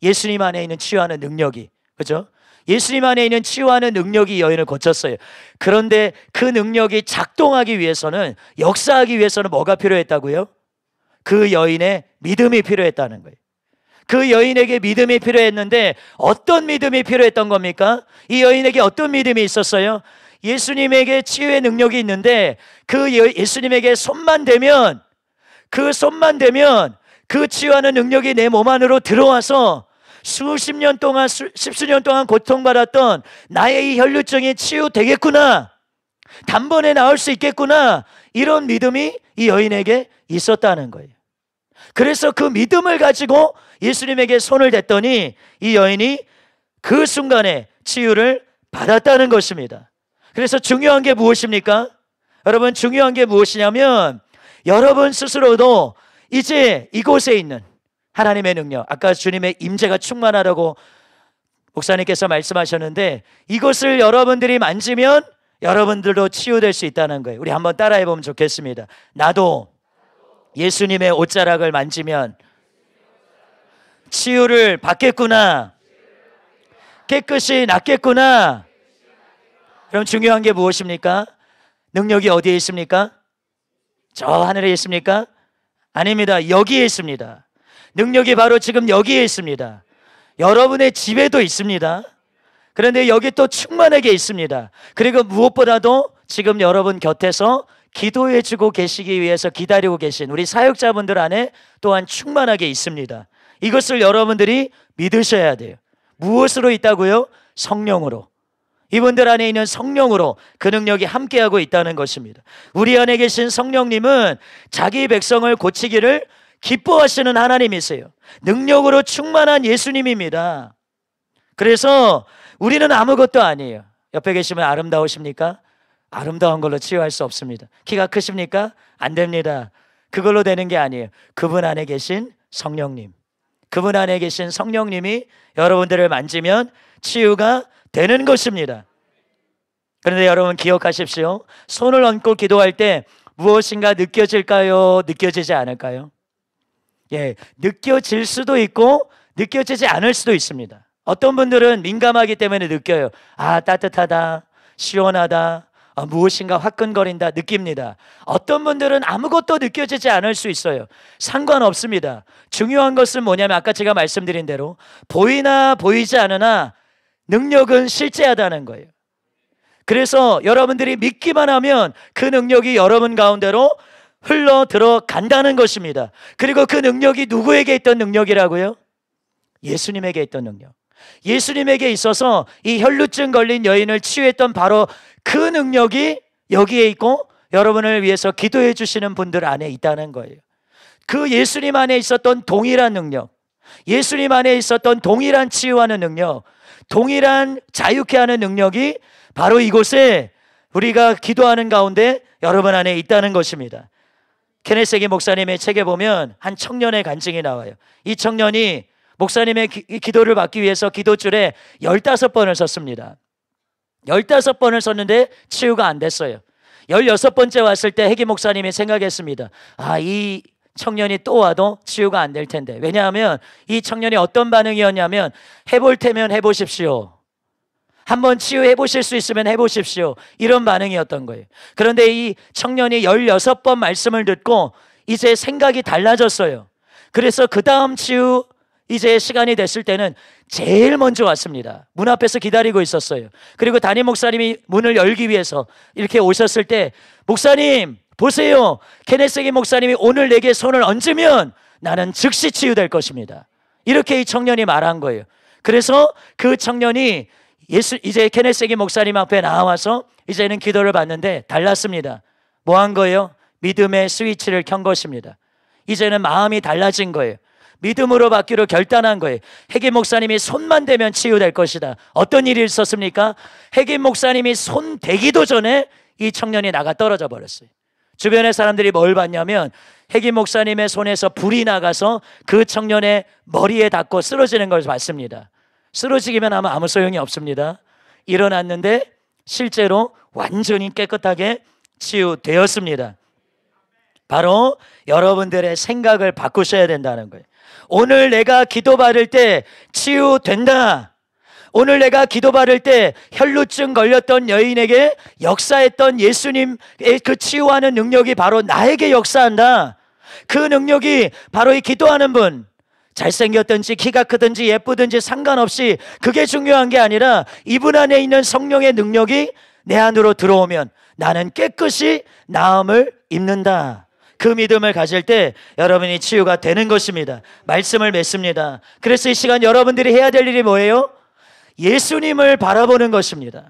예수님 안에 있는 치유하는 능력이, 그죠? 예수님 안에 있는 치유하는 능력이 이 여인을 고쳤어요. 그런데 그 능력이 작동하기 위해서는, 역사하기 위해서는 뭐가 필요했다고요? 그 여인의 믿음이 필요했다는 거예요. 그 여인에게 믿음이 필요했는데 어떤 믿음이 필요했던 겁니까? 이 여인에게 어떤 믿음이 있었어요? 예수님에게 치유의 능력이 있는데 예수님에게 손만 대면 그 치유하는 능력이 내 몸 안으로 들어와서 십수년 동안 고통받았던 나의 이 혈류증이 치유되겠구나, 단번에 나을 수 있겠구나, 이런 믿음이 이 여인에게 있었다는 거예요. 그래서 그 믿음을 가지고 예수님에게 손을 댔더니 이 여인이 그 순간에 치유를 받았다는 것입니다. 그래서 중요한 게 무엇입니까? 여러분, 중요한 게 무엇이냐면 여러분 스스로도 이제 이곳에 있는 하나님의 능력, 아까 주님의 임재가 충만하다고 목사님께서 말씀하셨는데, 이것을 여러분들이 만지면 여러분들도 치유될 수 있다는 거예요. 우리 한번 따라해 보면 좋겠습니다. 나도 예수님의 옷자락을 만지면 치유를 받겠구나, 깨끗이 낫겠구나. 그럼 중요한 게 무엇입니까? 능력이 어디에 있습니까? 저 하늘에 있습니까? 아닙니다. 여기에 있습니다. 능력이 바로 지금 여기에 있습니다. 여러분의 집에도 있습니다. 그런데 여기 또 충만하게 있습니다. 그리고 무엇보다도 지금 여러분 곁에서 기도해 주고 계시기 위해서 기다리고 계신 우리 사역자분들 안에 또한 충만하게 있습니다. 이것을 여러분들이 믿으셔야 돼요. 무엇으로 있다고요? 성령으로. 이분들 안에 있는 성령으로 그 능력이 함께하고 있다는 것입니다. 우리 안에 계신 성령님은 자기 백성을 고치기를 기뻐하시는 하나님이세요. 능력으로 충만한 예수님입니다. 그래서 우리는 아무것도 아니에요. 옆에 계시면 아름다우십니까? 아름다운 걸로 치유할 수 없습니다. 키가 크십니까? 안 됩니다. 그걸로 되는 게 아니에요. 그분 안에 계신 성령님, 그분 안에 계신 성령님이 여러분들을 만지면 치유가 되는 것입니다. 그런데 여러분 기억하십시오. 손을 얹고 기도할 때 무엇인가 느껴질까요? 느껴지지 않을까요? 예, 느껴질 수도 있고 느껴지지 않을 수도 있습니다. 어떤 분들은 민감하기 때문에 느껴요. 아, 따뜻하다, 시원하다, 무엇인가 화끈거린다, 느낍니다. 어떤 분들은 아무것도 느껴지지 않을 수 있어요. 상관없습니다. 중요한 것은 뭐냐면 아까 제가 말씀드린 대로 보이나 보이지 않으나 능력은 실제하다는 거예요. 그래서 여러분들이 믿기만 하면 그 능력이 여러분 가운데로 흘러 들어간다는 것입니다. 그리고 그 능력이 누구에게 있던 능력이라고요? 예수님에게 있던 능력. 예수님에게 있어서 이 혈루증 걸린 여인을 치유했던 바로 그 능력이 여기에 있고 여러분을 위해서 기도해 주시는 분들 안에 있다는 거예요. 그 예수님 안에 있었던 동일한 능력, 예수님 안에 있었던 동일한 치유하는 능력, 동일한 자유케 하는 능력이 바로 이곳에 우리가 기도하는 가운데 여러분 안에 있다는 것입니다. 케네스 해긴 목사님의 책에 보면 한 청년의 간증이 나와요. 이 청년이 목사님의 기도를 받기 위해서 기도줄에 15번을 섰습니다. 15번을 섰는데 치유가 안 됐어요. 16번째 왔을 때 해긴 목사님이 생각했습니다. 아, 이 청년이 또 와도 치유가 안 될 텐데. 왜냐하면 이 청년이 어떤 반응이었냐면 해볼 테면 해보십시오. 한번 치유해 보실 수 있으면 해보십시오. 이런 반응이었던 거예요. 그런데 이 청년이 16번 말씀을 듣고 이제 생각이 달라졌어요. 그래서 그 다음 치유 이제 시간이 됐을 때는 제일 먼저 왔습니다. 문 앞에서 기다리고 있었어요. 그리고 담임 목사님이 문을 열기 위해서 이렇게 오셨을 때 목사님 보세요. 케네스 해긴 목사님이 오늘 내게 손을 얹으면 나는 즉시 치유될 것입니다. 이렇게 이 청년이 말한 거예요. 그래서 그 청년이 이제 케네스 해긴 목사님 앞에 나와서 이제는 기도를 받는데 달랐습니다. 뭐 한 거예요? 믿음의 스위치를 켠 것입니다. 이제는 마음이 달라진 거예요. 믿음으로 받기로 결단한 거예요. 해긴 목사님이 손만 대면 치유될 것이다. 어떤 일이 있었습니까? 해긴 목사님이 손 대기도 전에 이 청년이 나가 떨어져 버렸어요. 주변의 사람들이 뭘 봤냐면 해긴 목사님의 손에서 불이 나가서 그 청년의 머리에 닿고 쓰러지는 걸 봤습니다. 쓰러지기만 하면 아무 소용이 없습니다. 일어났는데 실제로 완전히 깨끗하게 치유되었습니다. 바로 여러분들의 생각을 바꾸셔야 된다는 거예요. 오늘 내가 기도받을 때 치유된다. 오늘 내가 기도받을 때 혈루증 걸렸던 여인에게 역사했던 예수님의 그 치유하는 능력이 바로 나에게 역사한다. 그 능력이 바로 이 기도하는 분, 잘생겼든지 키가 크든지 예쁘든지 상관없이 그게 중요한 게 아니라 이분 안에 있는 성령의 능력이 내 안으로 들어오면 나는 깨끗이 나음을 입는다. 그 믿음을 가질 때 여러분이 치유가 되는 것입니다. 말씀을 맺습니다. 그래서 이 시간 여러분들이 해야 될 일이 뭐예요? 예수님을 바라보는 것입니다.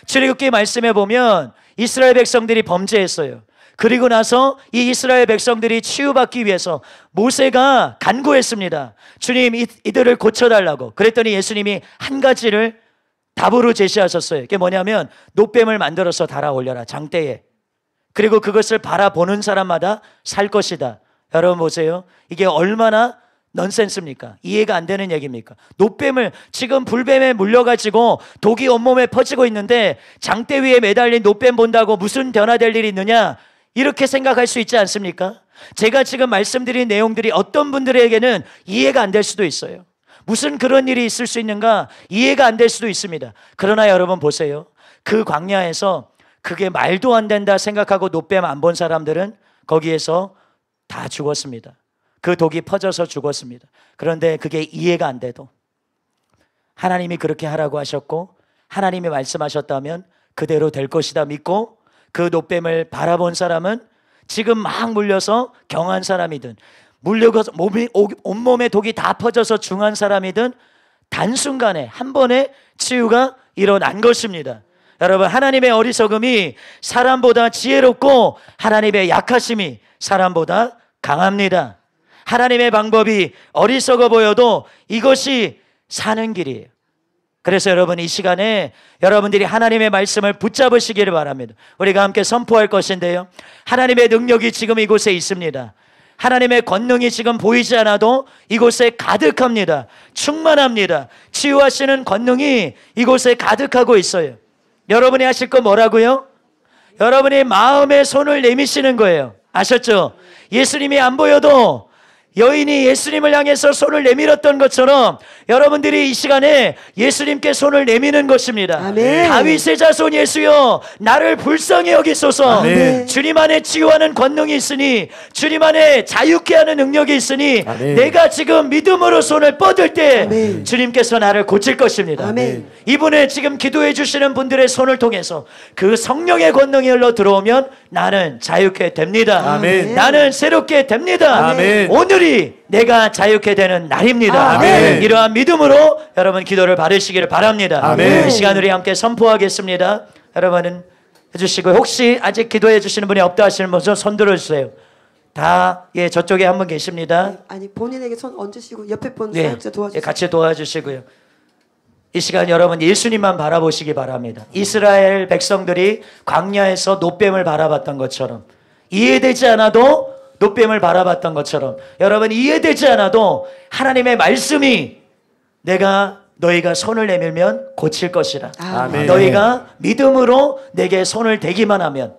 출애굽기 말씀에 보면 이스라엘 백성들이 범죄했어요. 그리고 나서 이 이스라엘 백성들이 치유받기 위해서 모세가 간구했습니다. 주님, 이들을 고쳐달라고. 그랬더니 예수님이 한 가지를 답으로 제시하셨어요. 그게 뭐냐면 노뱀을 만들어서 달아 올려라, 장대에. 그리고 그것을 바라보는 사람마다 살 것이다. 여러분 보세요. 이게 얼마나 넌센스입니까? 이해가 안 되는 얘기입니까? 노뱀을, 지금 불뱀에 물려가지고 독이 온몸에 퍼지고 있는데 장대 위에 매달린 노뱀 본다고 무슨 변화될 일이 있느냐? 이렇게 생각할 수 있지 않습니까? 제가 지금 말씀드린 내용들이 어떤 분들에게는 이해가 안 될 수도 있어요. 무슨 그런 일이 있을 수 있는가? 이해가 안 될 수도 있습니다. 그러나 여러분 보세요. 그 광야에서 그게 말도 안 된다 생각하고 노뱀 안 본 사람들은 거기에서 다 죽었습니다. 그 독이 퍼져서 죽었습니다. 그런데 그게 이해가 안 돼도 하나님이 그렇게 하라고 하셨고 하나님이 말씀하셨다면 그대로 될 것이다 믿고 그 노뱀을 바라본 사람은 지금 막 물려서 경한 사람이든 물려서 온몸에 독이 다 퍼져서 중한 사람이든 단순간에 한 번에 치유가 일어난 것입니다. 여러분, 하나님의 어리석음이 사람보다 지혜롭고 하나님의 약하심이 사람보다 강합니다. 하나님의 방법이 어리석어 보여도 이것이 사는 길이에요. 그래서 여러분, 이 시간에 여러분들이 하나님의 말씀을 붙잡으시기를 바랍니다. 우리가 함께 선포할 것인데요, 하나님의 능력이 지금 이곳에 있습니다. 하나님의 권능이 지금 보이지 않아도 이곳에 가득합니다. 충만합니다. 치유하시는 권능이 이곳에 가득하고 있어요. 여러분이 하실 거 뭐라고요? 여러분이 마음에 손을 내미시는 거예요. 아셨죠? 예수님이 안 보여도 여인이 예수님을 향해서 손을 내밀었던 것처럼 여러분들이 이 시간에 예수님께 손을 내미는 것입니다. 아멘. 다윗의 자손 예수여, 나를 불쌍히 여기소서. 아멘. 주님 안에 치유하는 권능이 있으니, 주님 안에 자유케 하는 능력이 있으니, 아멘. 내가 지금 믿음으로 손을 뻗을 때 아멘. 주님께서 나를 고칠 것입니다. 아멘. 이분의 지금 기도해 주시는 분들의 손을 통해서 그 성령의 권능이 흘러 들어오면 나는 자유케 됩니다. 아멘. 나는 새롭게 됩니다. 아멘. 오늘이 내가 자유케 되는 날입니다. 아멘. 이러한 믿음으로 여러분 기도를 받으시기를 바랍니다. 아멘. 이 시간 우리 함께 선포하겠습니다. 여러분은 해주시고, 혹시 아직 기도해 주시는 분이 없다 하시는 분은 손 들어주세요. 다, 예, 저쪽에 한 분 계십니다. 아니, 본인에게 손 얹으시고 옆에 분 네, 사역자 도와주세요. 예, 같이 도와주시고요. 이 시간 여러분 예수님만 바라보시기 바랍니다. 이스라엘 백성들이 광야에서 노뱀을 바라봤던 것처럼, 이해되지 않아도 노뱀을 바라봤던 것처럼, 여러분 이해되지 않아도 하나님의 말씀이 내가 너희가 손을 내밀면 고칠 것이라. 아멘. 너희가 믿음으로 내게 손을 대기만 하면,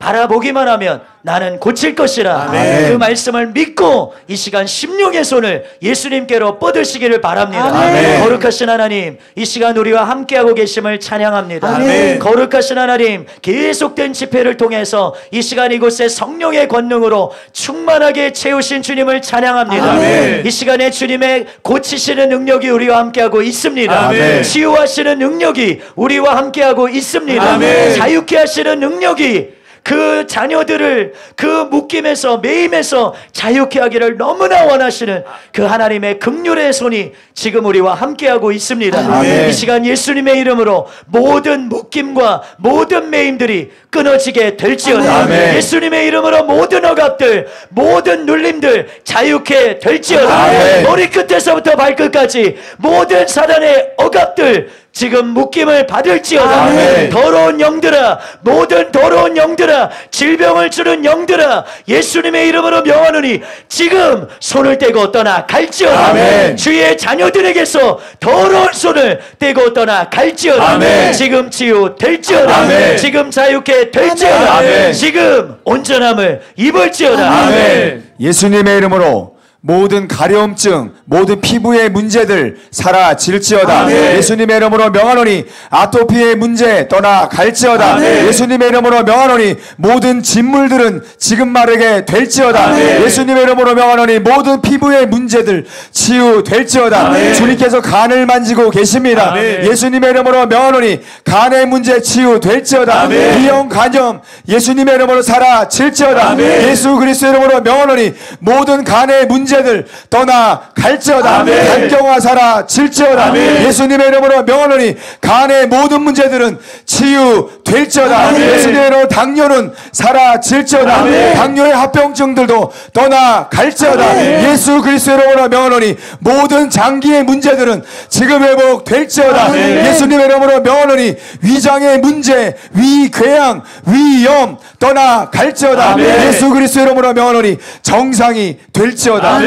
바라보기만 하면 나는 고칠 것이라. 아멘. 그 말씀을 믿고 이 시간 심령의 손을 예수님께로 뻗으시기를 바랍니다. 아멘. 거룩하신 하나님, 이 시간 우리와 함께하고 계심을 찬양합니다. 아멘. 거룩하신 하나님, 계속된 집회를 통해서 이 시간 이곳에 성령의 권능으로 충만하게 채우신 주님을 찬양합니다. 아멘. 이 시간에 주님의 고치시는 능력이 우리와 함께하고 있습니다. 아멘. 치유하시는 능력이 우리와 함께하고 있습니다. 아멘. 자유케 하시는 능력이 그 자녀들을 그 묶임에서, 매임에서 자유케 하기를 너무나 원하시는 그 하나님의 긍휼의 손이 지금 우리와 함께하고 있습니다. 아멘. 이 시간 예수님의 이름으로 모든 묶임과 모든 매임들이 끊어지게 될지어다. 아멘. 예수님의 이름으로 모든 억압들, 모든 눌림들 자유케 될지어다. 아멘. 머리끝에서부터 발끝까지 모든 사단의 억압들 지금 묶임을 받을지어다. 아멘. 더러운 영들아, 모든 더러운 영들아, 질병을 주는 영들아, 예수님의 이름으로 명하노니 지금 손을 떼고 떠나 갈지어다. 아멘. 주의 자녀들에게서 더러운 손을 떼고 떠나 갈지어다. 아멘. 지금 치유될지어다. 아멘. 지금 자유케 될지어다. 아멘. 지금 온전함을 입을지어다. 아멘. 예수님의 이름으로 모든 가려움증, 모든 피부의 문제들 사라질지어다. 아멘. 예수님의 이름으로 명하노니 아토피의 문제 떠나갈지어다. 아멘. 예수님의 이름으로 명하노니 모든 진물들은 지금 마르게 될지어다. 아멘. 예수님의 이름으로 명하노니 모든 피부의 문제들 치유될지어다. 아멘. 주님께서 간을 만지고 계십니다. 아멘. 예수님의 이름으로 명하노니 간의 문제 치유될지어다. 아멘. 비형 간염 예수님의 이름으로 사라질지어다. 아멘. 예수 그리스도의 이름으로 명하노니 모든 간의 문제 문제들 떠나갈지어다. 간경화 사라질지어다. 예수님의 이름으로 명하노니 간의 모든 문제들은 치유될지어다. 예수님의 이름으로 당뇨는 사라질지어다. 당뇨의 합병증들도 떠나갈지어다. 예수 그리스도의 이름으로 명하노니 모든 장기의 문제들은 지금 회복될지어다. 예수님의 이름으로 명하노니 위장의 문제, 위궤양, 위염 떠나갈지어다. 예수 그리스도의 이름으로 명하노니 정상이 될지어다.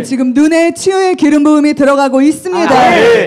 지금 눈에 치유의 기름 부음이 들어가고 있습니다.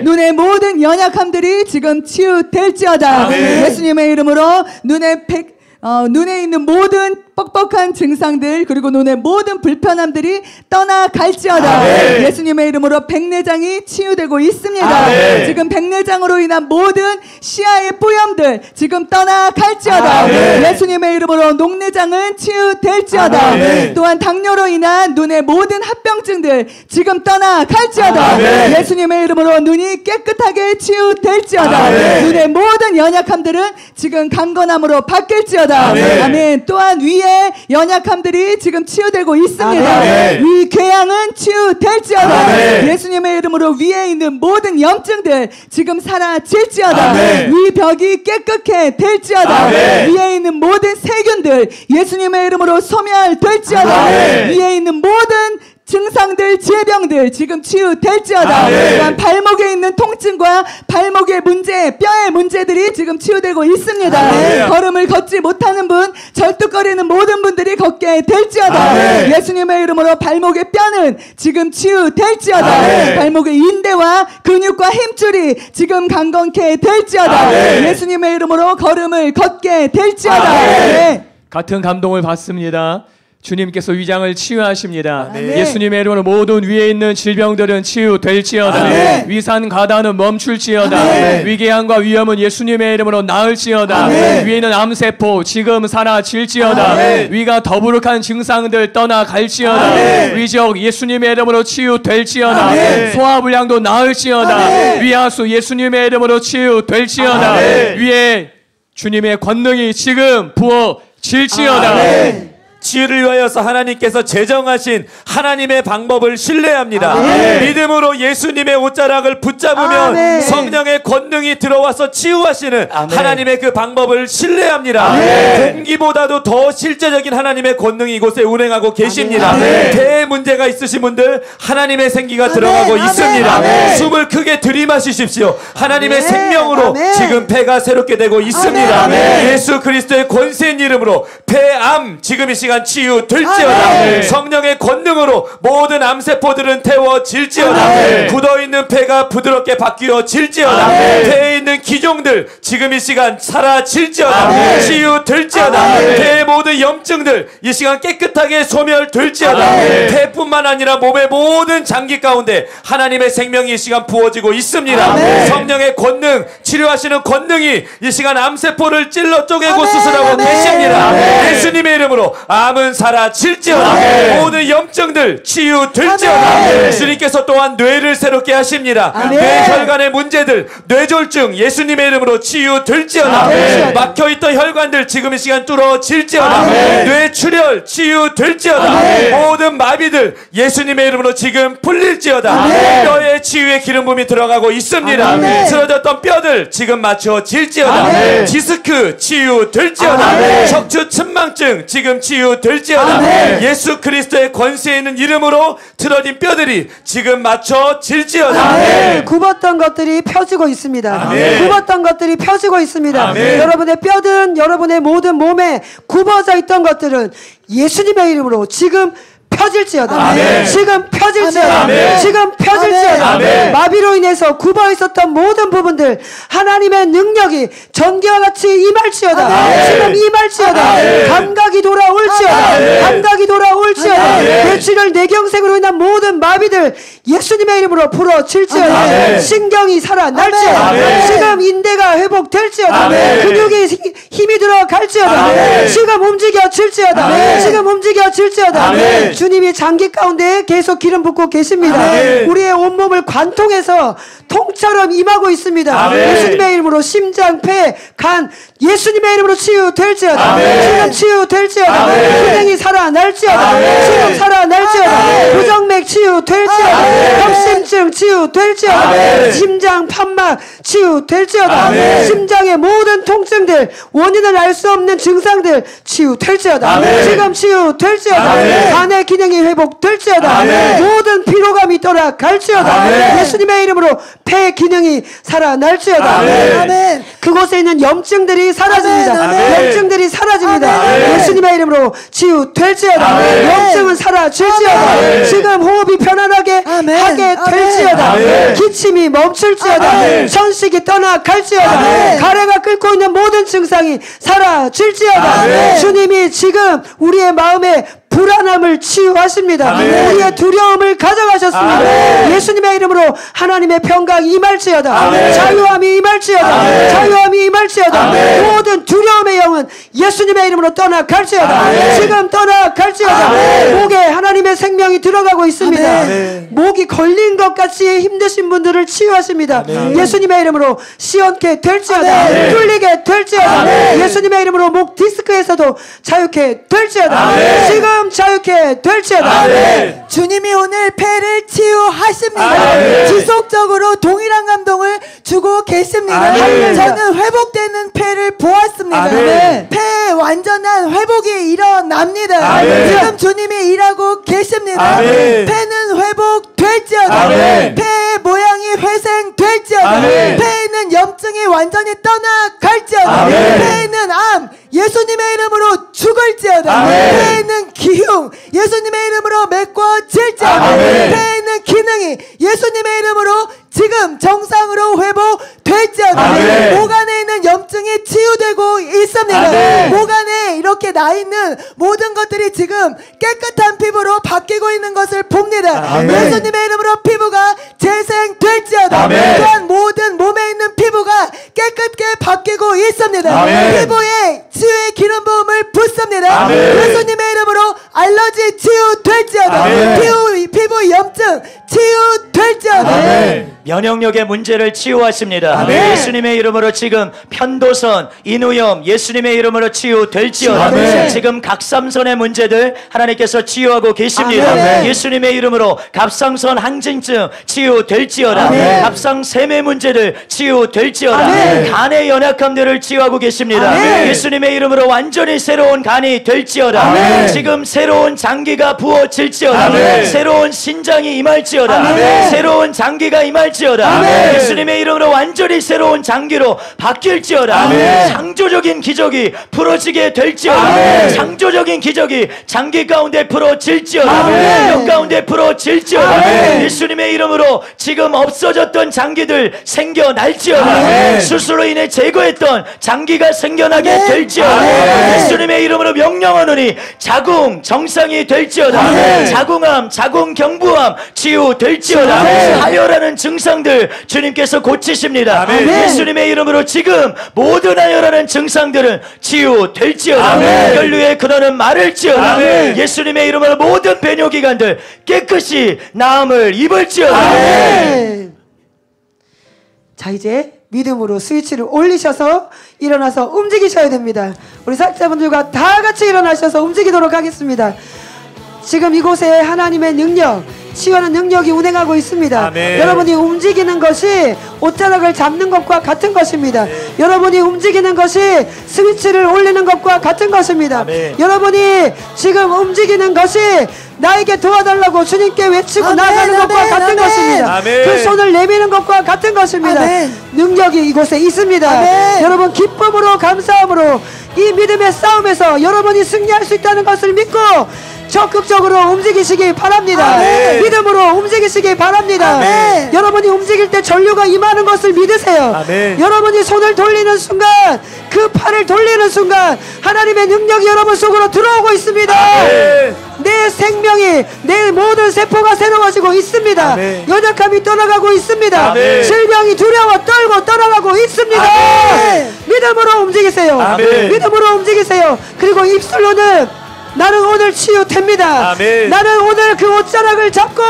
눈의 모든 연약함들이 지금 치유될지어다. 예수님의 이름으로 눈에 있는 모든 뻑뻑한 증상들 그리고 눈의 모든 불편함들이 떠나갈지어다. 예수님의 이름으로 백내장이 치유되고 있습니다. 지금 백내장으로 인한 모든 시야의 뿌염들 지금 떠나갈지어다. 예수님의 이름으로 녹내장은 치유될지어다. 또한 당뇨로 인한 눈의 모든 합병증들 지금 떠나갈지어다. 예수님의 이름으로 눈이 깨끗하게 치유될지어다. 눈의 모든 연약함들은 지금 강건함으로 바뀔지어다. 아멘. 또한 위에 연약함들이 지금 치유되고 있습니다. 위궤양은 치유될지어다. 예수님의 이름으로 위에 있는 모든 염증들 지금 사라질지어다. 위벽이 깨끗해 될지어다. 위에 있는 모든 세균들 예수님의 이름으로 소멸될지어다. 위에 있는 모든 증상들, 질병들 지금 치유될지어다. 또한 발목에 있는 통증과 발목의 문제, 뼈의 문제들이 지금 치유되고 있습니다. 걸음을 걷지 못하는 분, 절뚝거리는 모든 분들이 걷게 될지어다. 예수님의 이름으로 발목의 뼈는 지금 치유될지어다. 발목의 인대와 근육과 힘줄이 지금 강건케 될지어다. 예수님의 이름으로 걸음을 걷게 될지어다. 같은 감동을 받습니다. 주님께서 위장을 치유하십니다. 예수님의 이름으로 모든 위에 있는 질병들은 치유될지어다. 위산 가다는 멈출지어다. 위궤양과 위염은 예수님의 이름으로 나을지어다. 위에 있는 암세포 지금 사라질지어다. 위가 더부룩한 증상들 떠나갈지어다. 위적 예수님의 이름으로 치유될지어다. 소화불량도 나을지어다. 위하수 예수님의 이름으로 치유될지어다. 위에 주님의 권능이 지금 부어질지어다. 치유를 위하여서 하나님께서 제정하신 하나님의 방법을 신뢰합니다. 믿음으로 예수님의 옷자락을 붙잡으면 성령의 권능이 들어와서 치유하시는 하나님의 그 방법을 신뢰합니다. 공기보다도 더 실제적인 하나님의 권능이 이곳에 운행하고 계십니다. 폐에 문제가 있으신 분들 하나님의 생기가 들어가고 있습니다. 숨을 크게 들이마시십시오. 하나님의 생명으로 지금 폐가 새롭게 되고 있습니다. 예수 그리스도의 권세인 이름으로 폐암 지금 이 시간 치유될지어다. 성령의 권능으로 모든 암세포들은 태워질지어다. 굳어있는 폐가 부드럽게 바뀌어질지어다. 폐에 있는 기종들 지금 이 시간 사라질지어다. 치유될지어다. 폐의 모든 염증들 이 시간 깨끗하게 소멸될지어다. 폐뿐만 아니라 몸의 모든 장기 가운데 하나님의 생명이 이 시간 부어지고 있습니다. 성령의 권능, 치료하시는 권능이 이 시간 암세포를 찔러 쪼개고 수술하고 계십니다. 예수님의 이름으로 암은 사라질지어다. 모든 염증들 치유될지어다. 주님께서 또한 뇌를 새롭게 하십니다. 뇌혈관의 문제들, 뇌졸중 예수님의 이름으로 치유될지어다. 막혀있던 혈관들 지금 이 시간 뚫어질지어다. 뇌출혈 치유될지어다. 모든 마비들 예수님의 이름으로 지금 풀릴지어다. 뼈에 치유의 기름 부음이 들어가고 있습니다. 쓰러졌던 뼈들 지금 맞춰질지어다. 디스크 치유될지어다. 척추 측망증 지금 치유될지어다. 예수 그리스도의 권세 있는 이름으로 틀어진 뼈들이 지금 맞춰질지어다. 굽었던 것들이 펴지고 있습니다. 굽었던 것들이 펴지고 있습니다. 여러분의 뼈든 여러분의 모든 몸에 굽어져 있던 것들은 예수님의 이름으로 지금 펴질지어다. 지금 펴질지어다. 지금 펴질지어다. 마비로 인해서 굽어 있었던 모든 부분들 하나님의 능력이 전기와 같이 임할지어다. 지금 임할지어다. 감각이 돌아올지어다. 감각이 돌아올지어다. 뇌출혈 뇌경색으로 인한 모든 마비들 예수님의 이름으로 풀어질지어다. 신경이 살아날지어다. 지금 인대가 회복될지어다. 근육이 힘이 들어갈지어다. 지금 움직여질지어다. 지금 움직여질지어다. 주님이 장기 가운데 계속 기름 붓고 계십니다. 우리의 온몸을 관통해서 통처럼 임하고 있습니다. 예수님의 이름으로 심장, 폐, 간 예수님의 이름으로 치유될지어다. 지금 치유될지어다. 근행이 살아날지어다. 지금 살아날지어다. 부정맥 혈액 치유될지어다. 협심증 치유될지어다. 심장 판막 치유될지어다. 심장의 모든 통증들, 원인을 알 수 없는 증상들 치유될지어다. 지금 치유될지어다. 간의 기능이 회복될지어다. 모든 피로감이 떠나갈지어다. 예수님의 이름으로 폐 기능이 살아날지어다. 아멘. 그곳에 있는 염증들이 사라집니다. 염증들이 사라집니다. 예수님의 이름으로 치유될지어다. 염증은 사라질지어다. 지금 호흡이 편안하게 하게 될지어다. 기침이 멈출지어다. 천식이 떠나갈지어다. 가래가 끓고 있는 모든 증상이 사라질지어다. 주님이 지금 우리의 마음에 불안함을 치유하십니다. 우리의 두려움을 가져가셨습니다. 예수님의 이름으로 하나님의 평강이 임할지어다. 자유함이 임할지어다. 자유함이 임할지어다. 모든 두려움의 영은 예수님의 이름으로 떠나갈지어다. 지금 떠나갈지어다. 목에 하나님의 생명이 들어가고 있습니다. 목이 걸린 것 같이 힘드신 분들을 치유하십니다. 예수님의 이름으로 시원케 될지어다. 뚫리게 될지어다. 예수님의 이름으로 목 디스크에서도 자유케 될지어다. 지금 자유케 될지어다. 주님이 오늘 폐를 치유하십니다. 지속적으로 동일한 감동을 주고 계십니다. 저는 회복되는 폐를 보았습니다. 폐의 완전한 회복이 일어납니다. 지금 주님이 일하고 계십니다. 폐는 회복될지어다. 폐의 모양이 회생될지어다. 폐에 있는 염증이 완전히 떠나갈지어다. 폐에 있는 암 예수님의 이름으로 죽을지어다. 폐에 있는 기흉 예수님의 이름으로 메꿔질지어다. 폐에 있는 기능이 예수님의 이름으로 지금 정상으로 회복될지어다. 목 안에 있는 염증이 치유되고 있습니다. 목 안에 이렇게 나 있는 모든 것들이 지금 깨끗한 피부로 바뀌고 있는 것을 봅니다. 예수님의 이름으로 피부가 재생될지어다. 또한 모든 몸에 있는 피부가 깨끗게 바뀌고 있습니다. 피부에 치유의 기름 부음을 붓습니다. 예수님의 이름으로 알러지 치유될지어다. 피부 염증 치유될지어다. 면역력의 문제를 치유하십니다. 예수님의 이름으로 지금 편도선, 인후염 예수님의 이름으로 치유될지어다. 지금 각삼선의 문제들 하나님께서 치유하고 계십니다. 예수님의 이름으로 갑상선 항진증 치유될지어다. 갑상세매 문제들 치유될지어다. 간의 연약함들을 치유하고 계십니다. 예수님의 이름으로 완전히 새로운 간이 될지어다. 지금 새로운 장기가 부어질지어다. 새로운 신장이 임할지어다. 새로운 장기가 임할지어다. 예수님의 이름으로 완전히 새로운 장기로 바뀔지어다. 창조적인 기적이 풀어지게 될지어다. 창조적인 기적이 장기 가운데 풀어질지어다. 뼈 가운데 풀어질지어다. 예수님의 이름으로 지금 없어졌던 장기들 생겨날지어다. 수술로 인해 제거했던 장기가 생겨나게 될지어다. 예수님의 이름으로 명령하노니 자궁 정상이 될지어다. 자궁암, 자궁경부암 치유될지어다. 하혈하는 증상들 주님께서 고치십니다. 예수님의 이름으로 지금 모든 하혈하는 증상들은 치유될지어다. 혈류의 근원은 마를지어다. 예수님의 이름으로 모든 배뇨기관들 깨끗이 나음을 입을지어다. 자, 이제 믿음으로 스위치를 올리셔서 일어나서 움직이셔야 됩니다. 우리 사역자분들과 다 같이 일어나셔서 움직이도록 하겠습니다. 지금 이곳에 하나님의 능력, 치유하는 능력이 운행하고 있습니다. 여러분이 움직이는 것이 옷자락을 잡는 것과 같은 것입니다. 여러분이 움직이는 것이 스위치를 올리는 것과 같은 것입니다. 여러분이 지금 움직이는 것이 나에게 도와달라고 주님께 외치고 나가는 것과 같은 것입니다. 그 손을 내미는 것과 같은 것입니다. 능력이 이곳에 있습니다. 여러분 기쁨으로 감사함으로 이 믿음의 싸움에서 여러분이 승리할 수 있다는 것을 믿고 적극적으로 움직이시기 바랍니다. 믿음으로 움직이시기 바랍니다. 여러분이 움직일 때 전류가 임하는 것을 믿으세요. 여러분이 손을 돌리는 순간, 그 팔을 돌리는 순간 하나님의 능력이 여러분 속으로 들어오고 있습니다. 내 생명이, 내 모든 세포가 새로워지고 있습니다. 연약함이 떠나가고 있습니다. 질병이 두려워 떨고 떠나가고 있습니다. 믿음으로 움직이세요. 믿음으로 움직이세요. 그리고 입술로는 나는 오늘 치유됩니다. 나는 오늘 그 옷자락을 잡고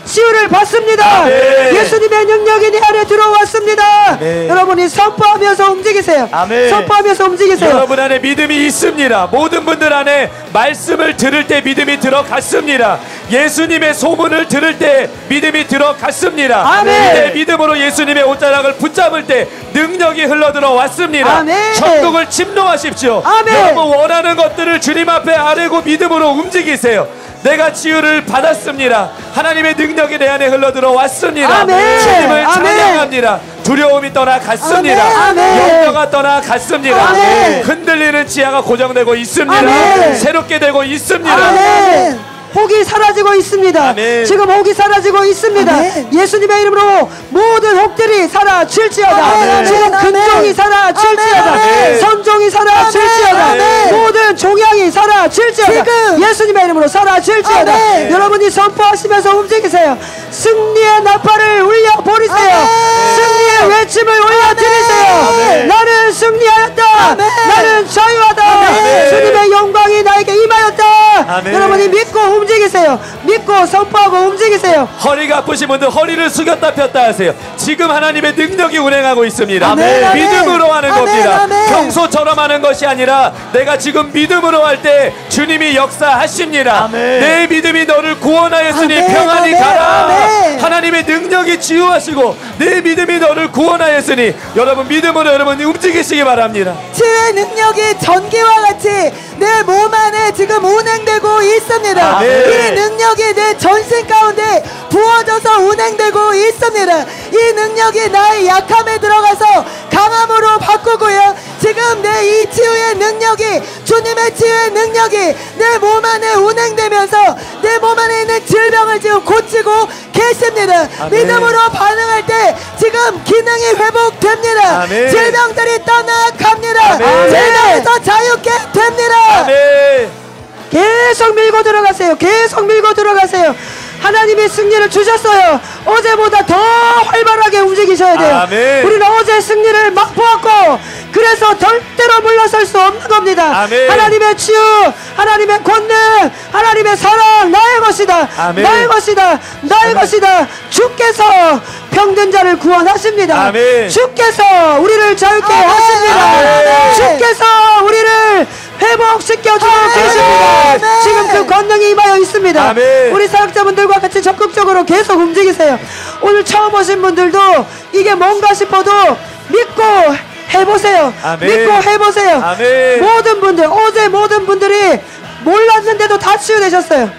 치유를 받습니다. 예수님의 능력이 내 안에 들어왔습니다. 여러분이 선포하면서 움직이세요. 선포하면서 움직이세요. 여러분 안에 믿음이 있습니다. 모든 분들 안에 말씀을 들을 때 믿음이 들어갔습니다. 예수님의 소문을 들을 때 믿음이 들어갔습니다. 아멘. 이제 믿음으로 예수님의 옷자락을 붙잡을 때 능력이 흘러들어왔습니다. 아멘. 천국을 침노하십시오. 아멘. 여러분 원하는 것들을 주님 앞에 아뢰고 믿음으로 움직이세요. 내가 치유를 받았습니다. 하나님의 능력이 내 안에 흘러들어왔습니다. 아멘. 주님을 아멘. 찬양합니다. 두려움이 떠나갔습니다. 아멘. 염려가 떠나갔습니다. 아멘. 흔들리는 지하가 고정되고 있습니다. 아멘. 새롭게 되고 있습니다. 아멘. 혹이 사라지고 있습니다. 아멘. 지금 혹이 사라지고 있습니다. 아멘. 예수님의 이름으로 모든 혹들이 사라질지어다. 아멘. 지금 아멘. 근종이 사라질지어다. 아멘. 선종이 사라질지어다. 아멘. 모든 종양이 사라질지어다. 지금. 예수님의 이름으로 사라질지어다. 아멘. 여러분이 선포하시면서 움직이세요. 승리의 나팔을 울려 버리세요. 아멘. 승리의 외침을 울려 드리세요. 아멘. 나는 승리하였다. 아멘. 나는 자유하다. 아멘. 주님의 영광이 나에게 임하였다. 아멘. 여러분이 믿고 움직이세요. 믿고 선포하고 움직이세요. 허리가 아프신 분들 허리를 숙였다 폈다 하세요. 지금 하나님의 능력이 운행하고 있습니다. 아멘, 아멘. 믿음으로 하는 아멘, 겁니다. 아멘. 평소처럼 하는 것이 아니라 내가 지금 믿음으로 할 때 주님이 역사하십니다. 아멘. 내 믿음이 너를 구원하였으니 아멘, 평안히 아멘, 가라. 아멘. 하나님의 능력이 치유하시고 내 믿음이 너를 구원하였으니 여러분 믿음으로 여러분 움직이시기 바랍니다. 치유의 능력이 전기와 같이 내 몸 안에 지금 운행되고 있습니다. 아멘. 이 능력이 내 전신 가운데 부어져서 운행되고 있습니다. 이 능력이 나의 약함에 들어가서 강함으로 바꾸고요. 지금 내 이 치유의 능력이 주님의 치유의 능력이 내 몸 안에 운행되면서 내 몸 안에 있는 질병을 지금 고치고 계십니다. 아멘. 믿음으로 반응할 때 지금 기능이 회복됩니다. 아멘. 질병들이 떠나갑니다. 아멘. 질병에서 자유케 됩니다. 아멘. 계속 밀고 들어가세요. 계속 밀고 들어가세요. 하나님이 승리를 주셨어요. 어제보다 더 활발하게 움직이셔야 돼요. 아멘. 우리는 어제 승리를 맛보았고 그래서 절대로 물러설 수 없는 겁니다. 아멘. 하나님의 치유, 하나님의 권능, 하나님의 사랑 나의 것이다. 아멘. 나의 것이다. 나의 것이다. 주께서 병든 자를 구원하십니다. 아멘. 주께서 우리를 자유케 아멘. 하십니다. 아멘. 주께서 우리를 회복시켜주고 계십니다. 아멘. 지금 그 권능이 임하여 있습니다. 아멘. 우리 사역자분들과 같이 적극적으로 계속 움직이세요. 오늘 처음 오신 분들도 이게 뭔가 싶어도 믿고 해보세요. 아멘. 믿고 해보세요. 아멘. 모든 분들, 어제 모든 분들이 몰랐는데도 다 치유되셨어요.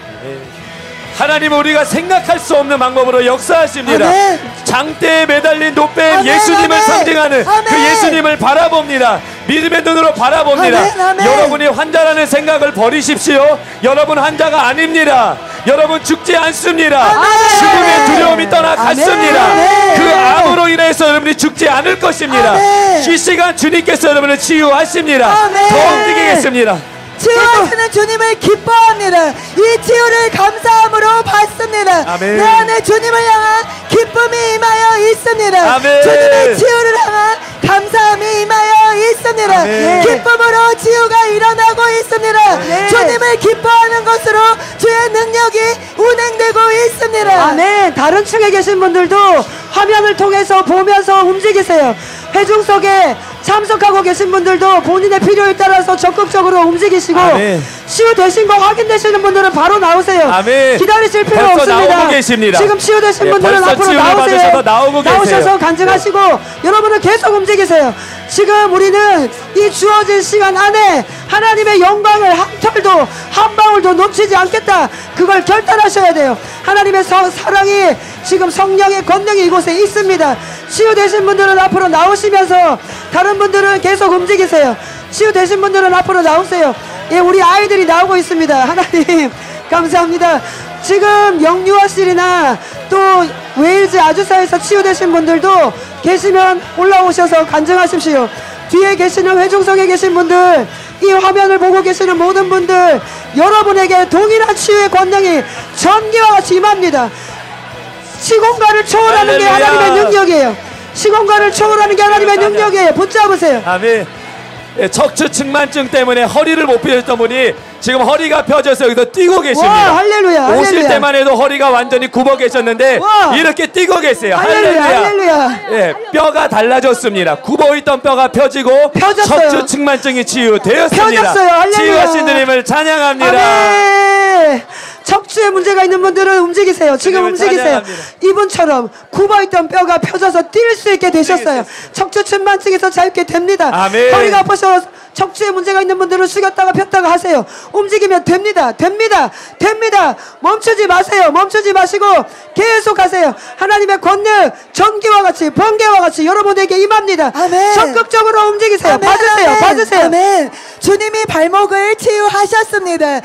하나님은 우리가 생각할 수 없는 방법으로 역사하십니다. 아멘. 장대에 매달린 노뱀 아멘, 예수님을 아멘. 상징하는 아멘. 그 예수님을 바라봅니다. 믿음의 눈으로 바라봅니다. 아멘, 아멘. 여러분이 환자라는 생각을 버리십시오. 여러분 환자가 아닙니다. 여러분 죽지 않습니다. 아멘. 죽음의 두려움이 떠나갔습니다. 아멘. 그 암으로 인해서 여러분이 죽지 않을 것입니다. 아멘. 이 시간 주님께서 여러분을 치유하십니다. 아멘. 더 움직이겠습니다. 치유하시는 주님을 기뻐합니다. 이 치유를 감사함으로 받습니다. 아멘. 내 안에 주님을 향한 기쁨이 임하여 있습니다. 아멘. 주님의 치유를 향한 감사함이 임하여 있습니다. 아멘. 기쁨으로 치유가 일어나고 있습니다. 주님을 기뻐하는 것으로 주의 능력이 운행되고 있습니다. 아멘. 다른 층에 계신 분들도 화면을 통해서 보면서 움직이세요. 회중석에 참석하고 계신 분들도 본인의 필요에 따라서 적극적으로 움직이시고 아멘. 치유되신 거 확인되시는 분들은 바로 나오세요. 아멘. 기다리실 필요 벌써 없습니다. 나오고 계십니다. 지금 치유되신 네, 분들은 벌써 앞으로 치유를 나오세요. 받으셔서 나오고 계세요. 나오셔서 간증하시고 여러분은 계속 움직이세요. 지금 우리는 이 주어진 시간 안에 하나님의 영광을 한 털도 한 방울도 놓치지 않겠다. 그걸 결단하셔야 돼요. 하나님의 사랑이 지금 성령의 권능이 이곳에 있습니다. 치유되신 분들은 앞으로 나오시면서 다른 분들은 계속 움직이세요. 치유되신 분들은 앞으로 나오세요. 예, 우리 아이들이 나오고 있습니다. 하나님 감사합니다. 지금 영유아실이나 또 웨일즈 아주사에서 치유되신 분들도 계시면 올라오셔서 간증하십시오. 뒤에 계시는 회중석에 계신 분들, 이 화면을 보고 계시는 모든 분들, 여러분에게 동일한 치유의 권능이 전기와 같이 임합니다. 시공간을 초월하는 게 할렐루야. 하나님의 능력이에요. 시공간을 초월하는 게 하나님의 맞아요. 능력이에요. 붙잡으세요. 아멘. 예, 척추 측만증 때문에 허리를 못 펴셨던 분이 지금 허리가 펴져서 여기서 뛰고 계십니다. 와, 할렐루야, 오실 할렐루야. 때만 해도 허리가 완전히 굽어 계셨는데 와. 이렇게 뛰고 계세요. 할렐루야, 할렐루야. 할렐루야. 예, 뼈가 달라졌습니다. 굽어 있던 뼈가 펴지고 펴졌어요. 척추 측만증이 치유되었습니다. 펴졌어요. 할렐루야. 치유하신 주님을 찬양합니다. 아멘. 척추에 문제가 있는 분들은 움직이세요. 지금 주님을 움직이세요. 찬양합니다. 이분처럼 굽어있던 뼈가 펴져서 뛸 수 있게 되셨어요. 척추 측만증에서 자유케 됩니다. 아멘. 허리가 아파서 척추에 문제가 있는 분들은 숙였다가 폈다가 하세요. 움직이면 됩니다. 됩니다. 됩니다. 멈추지 마세요. 멈추지 마시고 계속 하세요. 하나님의 권능 전기와 같이 번개와 같이 여러분에게 임합니다. 아멘. 적극적으로 움직이세요. 아멘, 받으세요. 아멘, 받으세요. 아멘. 주님이 발목을 치유하셨습니다.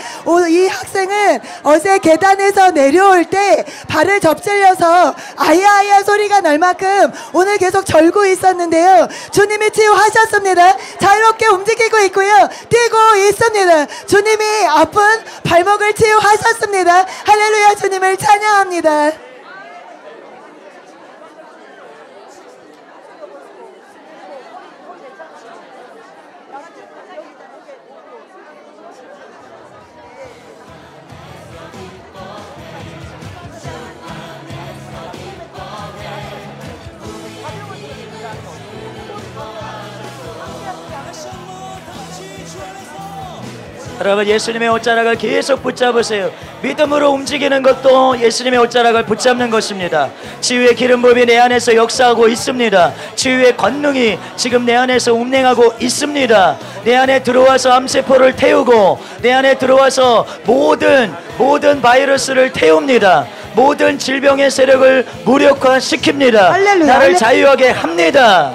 이 학생은 어제 계단에서 내려올 때 발을 접질려서 아야아야 소리가 날 만큼 오늘 계속 절고 있었는데요. 주님이 치유하셨습니다. 자유롭게 움직이고 있고요. 뛰고 있습니다. 주님이 아픈 발목을 치유하셨습니다. 할렐루야, 주님을 찬양합니다. 여러분 예수님의 옷자락을 계속 붙잡으세요. 믿음으로 움직이는 것도 예수님의 옷자락을 붙잡는 것입니다. 치유의 기름 부음이 내 안에서 역사하고 있습니다. 치유의 권능이 지금 내 안에서 운행하고 있습니다. 내 안에 들어와서 암세포를 태우고 내 안에 들어와서 모든 바이러스를 태웁니다. 모든 질병의 세력을 무력화시킵니다. 할렐루야, 나를 할렐루야. 자유하게 합니다.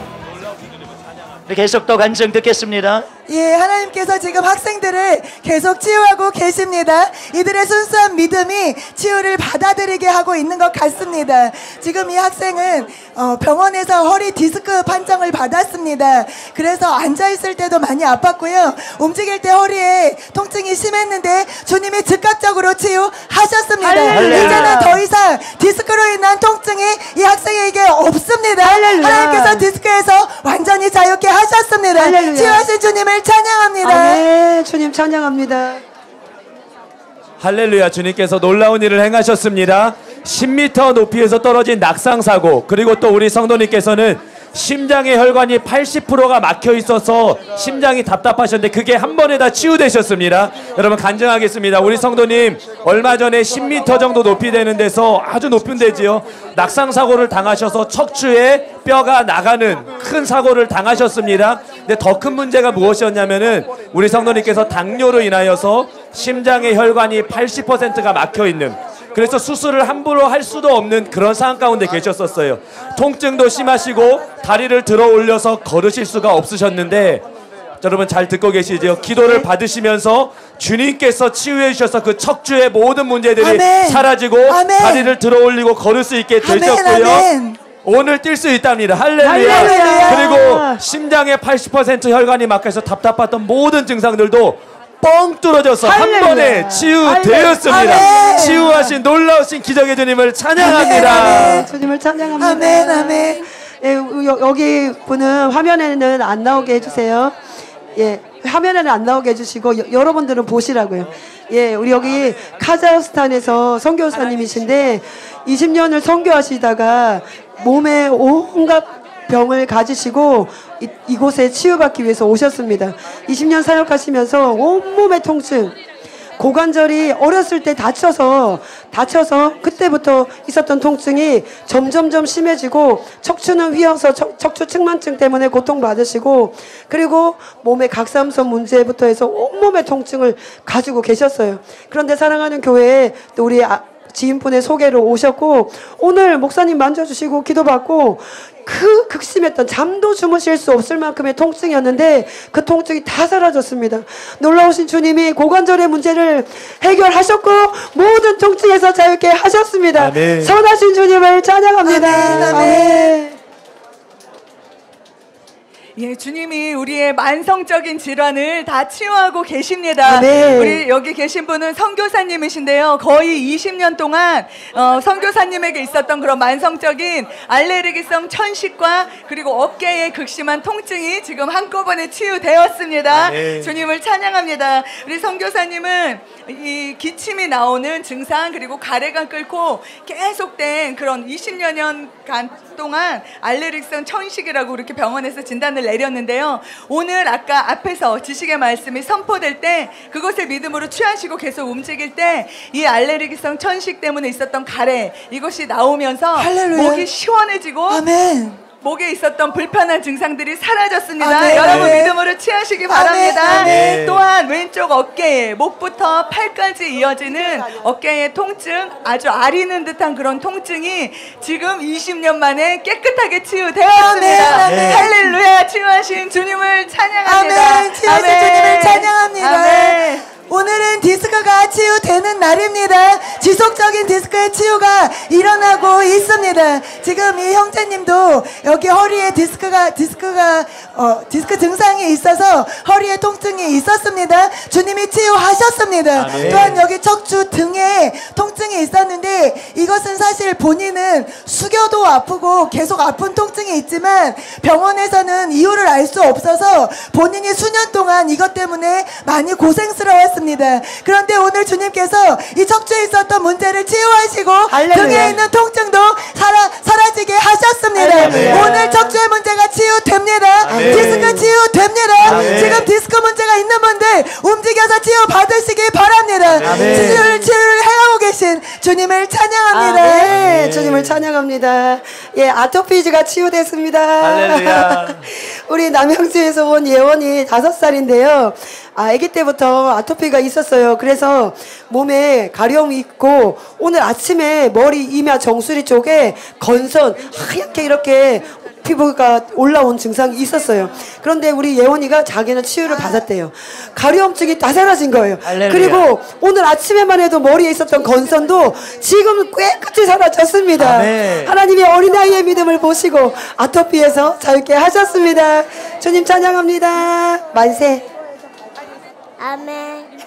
계속 더 간증 듣겠습니다. 예, 하나님께서 지금 학생들을 계속 치유하고 계십니다. 이들의 순수한 믿음이 치유를 받아들이게 하고 있는 것 같습니다. 지금 이 학생은 병원에서 허리 디스크 판정을 받았습니다. 그래서 앉아있을 때도 많이 아팠고요. 움직일 때 허리에 통증이 심했는데 주님이 즉각적으로 치유하셨습니다. 할렐루야. 이제는 더 이상 디스크로 인한 통증이 이 학생에게 없습니다. 할렐루야. 하나님께서 디스크에서 완전히 자유케 하셨습니다. 할렐루야. 치유하신 주님을 찬양합니다. 아멘. 주님 찬양합니다. 할렐루야. 주님께서 놀라운 일을 행하셨습니다. 10m 높이에서 떨어진 낙상사고, 그리고 또 우리 성도님께서는 심장의 혈관이 80%가 막혀 있어서 심장이 답답하셨는데 그게 한 번에 다 치유되셨습니다. 여러분 간증하겠습니다. 우리 성도님 얼마 전에 10m 정도 높이 되는 데서, 아주 높은 데지요, 낙상사고를 당하셔서 척추에 뼈가 나가는 큰 사고를 당하셨습니다. 근데 더 큰 문제가 무엇이었냐면은 우리 성도님께서 당뇨로 인하여서 심장의 혈관이 80%가 막혀 있는, 그래서 수술을 함부로 할 수도 없는 그런 상황 가운데 계셨었어요. 통증도 심하시고 다리를 들어 올려서 걸으실 수가 없으셨는데, 여러분 잘 듣고 계시죠? 기도를 받으시면서 주님께서 치유해 주셔서 그 척추의 모든 문제들이 아멘. 사라지고 아멘. 다리를 들어 올리고 걸을 수 있게 되셨고요. 아멘. 오늘 뛸 수 있답니다. 할렐루야. 할렐루야. 그리고 심장의 80% 혈관이 막혀서 답답했던 모든 증상들도 뻥 뚫어져서 한 할렐루야. 번에 치유되었습니다. 아멘. 치유하신 놀라우신 기적의 주님을 찬양합니다. 아멘. 주님을 찬양합니다. 아멘, 아멘. 예, 여기 분은 화면에는 안 나오게 해주세요. 예, 화면에는 안 나오게 해주시고 여러분들은 보시라고요. 예, 우리 여기 카자흐스탄에서 선교사님이신데 20년을 선교하시다가 몸에 온갖 병을 가지시고 이곳에 치유받기 위해서 오셨습니다. 20년 사역하시면서 온몸의 통증, 고관절이 어렸을 때 다쳐서 그때부터 있었던 통증이 점점점 심해지고 척추는 휘어서 척추 측만증 때문에 고통받으시고, 그리고 몸의 각삼선 문제부터 해서 온몸의 통증을 가지고 계셨어요. 그런데 사랑하는 교회에 또 우리 지인분의 소개로 오셨고, 오늘 목사님 만져주시고 기도받고 그 극심했던, 잠도 주무실 수 없을 만큼의 통증이었는데 그 통증이 다 사라졌습니다. 놀라우신 주님이 고관절의 문제를 해결하셨고 모든 통증에서 자유케 하셨습니다. 아멘. 선하신 주님을 찬양합니다. 아멘, 아멘. 아멘. 예, 주님이 우리의 만성적인 질환을 다 치유하고 계십니다. 아멘. 우리 여기 계신 분은 선교사님이신데요. 거의 20년 동안 선교사님에게 있었던 그런 만성적인 알레르기성 천식과 그리고 어깨의 극심한 통증이 지금 한꺼번에 치유되었습니다. 아멘. 주님을 찬양합니다. 우리 선교사님은 이 기침이 나오는 증상, 그리고 가래가 끓고 계속된 그런 20여 년간 동안 알레르기성 천식이라고 이렇게 병원에서 진단을 내렸는데요. 오늘 아까 앞에서 지식의 말씀이 선포될 때 그것을 믿음으로 취하시고 계속 움직일 때 이 알레르기성 천식 때문에 있었던 가래 이것이 나오면서 할렐루야. 목이 시원해지고 아멘. 목에 있었던 불편한 증상들이 사라졌습니다. 아멘. 여러분 아멘. 믿음으로 취하시기 바랍니다. 아멘. 또한 왼쪽 어깨에 목부터 팔까지 이어지는 어깨의 통증, 아주 아리는 듯한 그런 통증이 지금 20년 만에 깨끗하게 치유되었습니다. 아멘. 아멘. 할렐루야. 치유하신 주님을 찬양합니다. 아멘. 치유하신 주님을 찬양합니다. 아멘. 오늘은 디스크가 치유되는 날입니다. 지속적인 디스크의 치유가 일어나고 있습니다. 지금 이 형제님도 여기 허리에 디스크 증상이 있어서 허리에 통증이 있었습니다. 주님이 치유하셨습니다. 아멘. 또한 여기 척추 등에 통증이 있었는데 이것은 사실 본인은 숙여도 아프고 계속 아픈 통증이 있지만 병원에서는 이유를 알 수 없어서 본인이 수년 동안 이것 때문에 많이 고생스러웠습니다. 그런데 오늘 주님께서 이 척추에 있었던 문제를 치유하시고 할렐루야. 등에 있는 통증도 사라지게 하셨습니다. 할렐루야. 오늘 척추의 문제가 치유됩니다. 아멘. 디스크 치유됩니다. 아멘. 지금 디스크 문제가 있는 분들 움직여서 치유 받으시기 바랍니다. 아멘. 치유를 해가고 계신 주님을 찬양합니다. 네, 주님을 찬양합니다. 예, 아토피즈가 치유됐습니다. 할렐루야. 우리 남양주에서 온 예원이 5살인데요. 아기 때부터 아토피가 있었어요. 그래서 몸에 가려움이 있고 오늘 아침에 머리 이마 정수리 쪽에 건선 하얗게 이렇게 피부가 올라온 증상이 있었어요. 그런데 우리 예원이가 자기는 치유를 받았대요. 가려움증이 다 사라진 거예요. 할렐루야. 그리고 오늘 아침에만 해도 머리에 있었던 건선도 지금은 깨끗이 사라졌습니다. 아멘. 하나님이 어린아이의 믿음을 보시고 아토피에서 자유케 하셨습니다. 주님 찬양합니다. 만세. 아멘.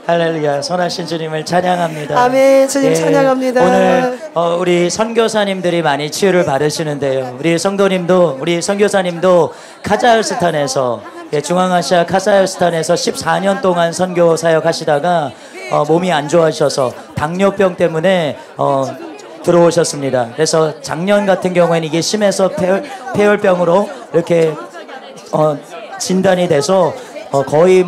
할렐루야. 선하신 주님을 찬양합니다. 아멘. 주님 찬양합니다. 오늘 우리 선교사님들이 많이 치유를 받으시는데요. 우리 성도님도 우리 선교사님도 카자흐스탄에서 중앙아시아 카자흐스탄에서 14년 동안 선교 사역하시다가 몸이 안 좋아지셔서 당뇨병 때문에 들어오셨습니다. 그래서 작년 같은 경우에는 이게 심해서 폐혈병으로 이렇게 진단이 돼서 거의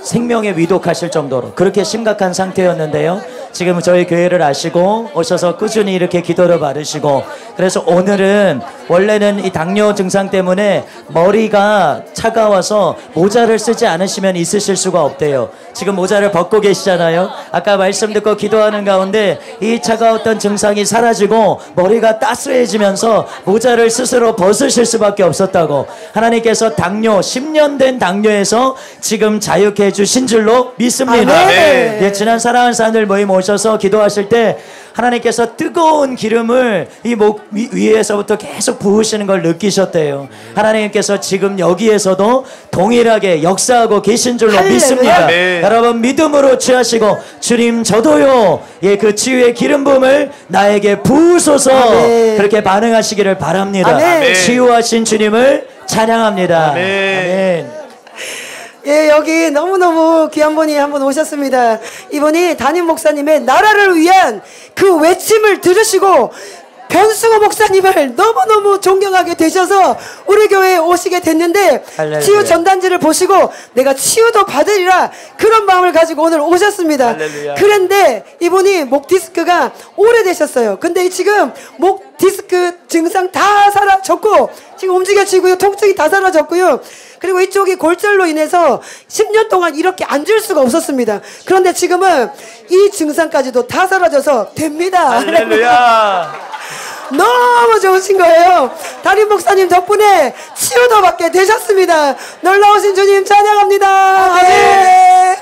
생명에 위독하실 정도로 그렇게 심각한 상태였는데요. 지금 저희 교회를 아시고 오셔서 꾸준히 이렇게 기도를 받으시고, 그래서 오늘은 원래는 이 당뇨 증상 때문에 머리가 차가워서 모자를 쓰지 않으시면 있으실 수가 없대요. 지금 모자를 벗고 계시잖아요. 아까 말씀 듣고 기도하는 가운데 이 차가웠던 증상이 사라지고 머리가 따스해지면서 모자를 스스로 벗으실 수밖에 없었다고, 하나님께서 당뇨 10년 된 당뇨에서 지금 자유케 해주신 줄로 믿습니다. 예, 지난 사랑하는 사람들 모임 오셔서 기도하실 때 하나님께서 뜨거운 기름을 이 목 위에서부터 계속 부으시는 걸 느끼셨대요. 하나님께서 지금 여기에서도 동일하게 역사하고 계신 줄로 믿습니다. 아멘. 여러분 믿음으로 취하시고, 주님 저도요, 예, 그 치유의 기름 부음을 나에게 부으소서. 아멘. 그렇게 반응하시기를 바랍니다. 아멘. 치유하신 주님을 찬양합니다. 아멘. 예, 여기 너무너무 귀한 분이 한 분 오셨습니다. 이분이 담임 목사님의 나라를 위한 그 외침을 들으시고 변승호 목사님을 너무너무 존경하게 되셔서 우리 교회에 오시게 됐는데, 할렐루야. 치유 전단지를 보시고 내가 치유도 받으리라 그런 마음을 가지고 오늘 오셨습니다. 할렐루야. 그런데 이분이 목 디스크가 오래되셨어요. 근데 지금 목 디스크 증상 다 사라졌고 지금 움직여지고요, 통증이 다 사라졌고요. 그리고 이쪽이 골절로 인해서 10년 동안 이렇게 앉을 수가 없었습니다. 그런데 지금은 이 증상까지도 다 사라져서 됩니다. 할렐루야. 너무 좋으신 거예요. 담임 목사님 덕분에 치유도 받게 되셨습니다. 놀라우신 주님 찬양합니다. 아멘.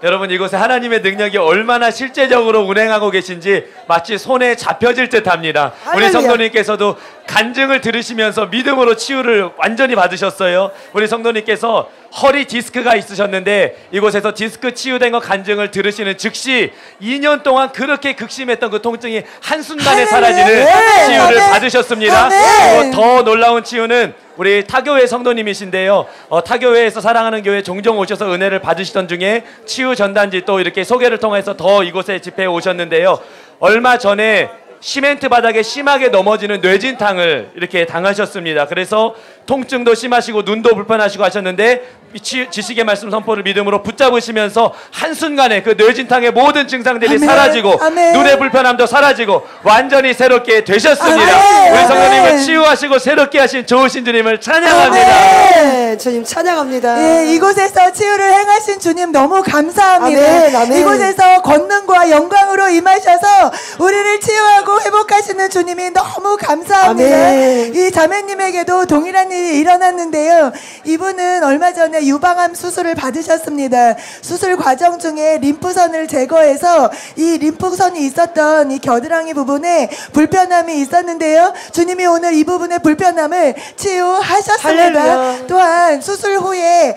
여러분, 이곳에 하나님의 능력이 얼마나 실제적으로 운행하고 계신지 마치 손에 잡혀질 듯합니다. 우리 할렐루야. 성도님께서도 간증을 들으시면서 믿음으로 치유를 완전히 받으셨어요. 우리 성도님께서 허리 디스크가 있으셨는데 이곳에서 디스크 치유된 거 간증을 들으시는 즉시 2년 동안 그렇게 극심했던 그 통증이 한순간에 사라지는 아멘. 치유를 아멘. 받으셨습니다. 아멘. 그리고 더 놀라운 치유는 우리 타교회 성도님이신데요. 타교회에서 사랑하는 교회 종종 오셔서 은혜를 받으시던 중에 치유 전단지 또 이렇게 소개를 통해서 더 이곳에 집회에 오셨는데요. 얼마 전에 시멘트 바닥에 심하게 넘어지는 뇌진탕을 이렇게 당하셨습니다. 그래서 통증도 심하시고 눈도 불편하시고 하셨는데 지식의 말씀 선포를 믿음으로 붙잡으시면서 한순간에 그 뇌진탕의 모든 증상들이 아멘. 사라지고 아멘. 눈의 불편함도 사라지고 완전히 새롭게 되셨습니다. 아멘. 우리 성도님을 아멘. 치유하시고 새롭게 하신 좋으신 주님을 찬양합니다. 네, 주님 찬양합니다. 예, 이곳에서 치유를 행하신 주님 너무 감사합니다. 아멘, 아멘. 이곳에서 권능과 영광으로 임하셔서 우리를 치유하고 회복하시는 주님이 너무 감사합니다. 아멘. 이 자매님에게도 동일한 일이 일어났는데요. 이분은 얼마 전에 유방암 수술을 받으셨습니다. 수술 과정 중에 림프선을 제거해서 이 림프선이 있었던 이 겨드랑이 부분에 불편함이 있었는데요. 주님이 오늘 이 부분의 불편함을 치유하셨습니다. 할렐루야. 또한 수술 후에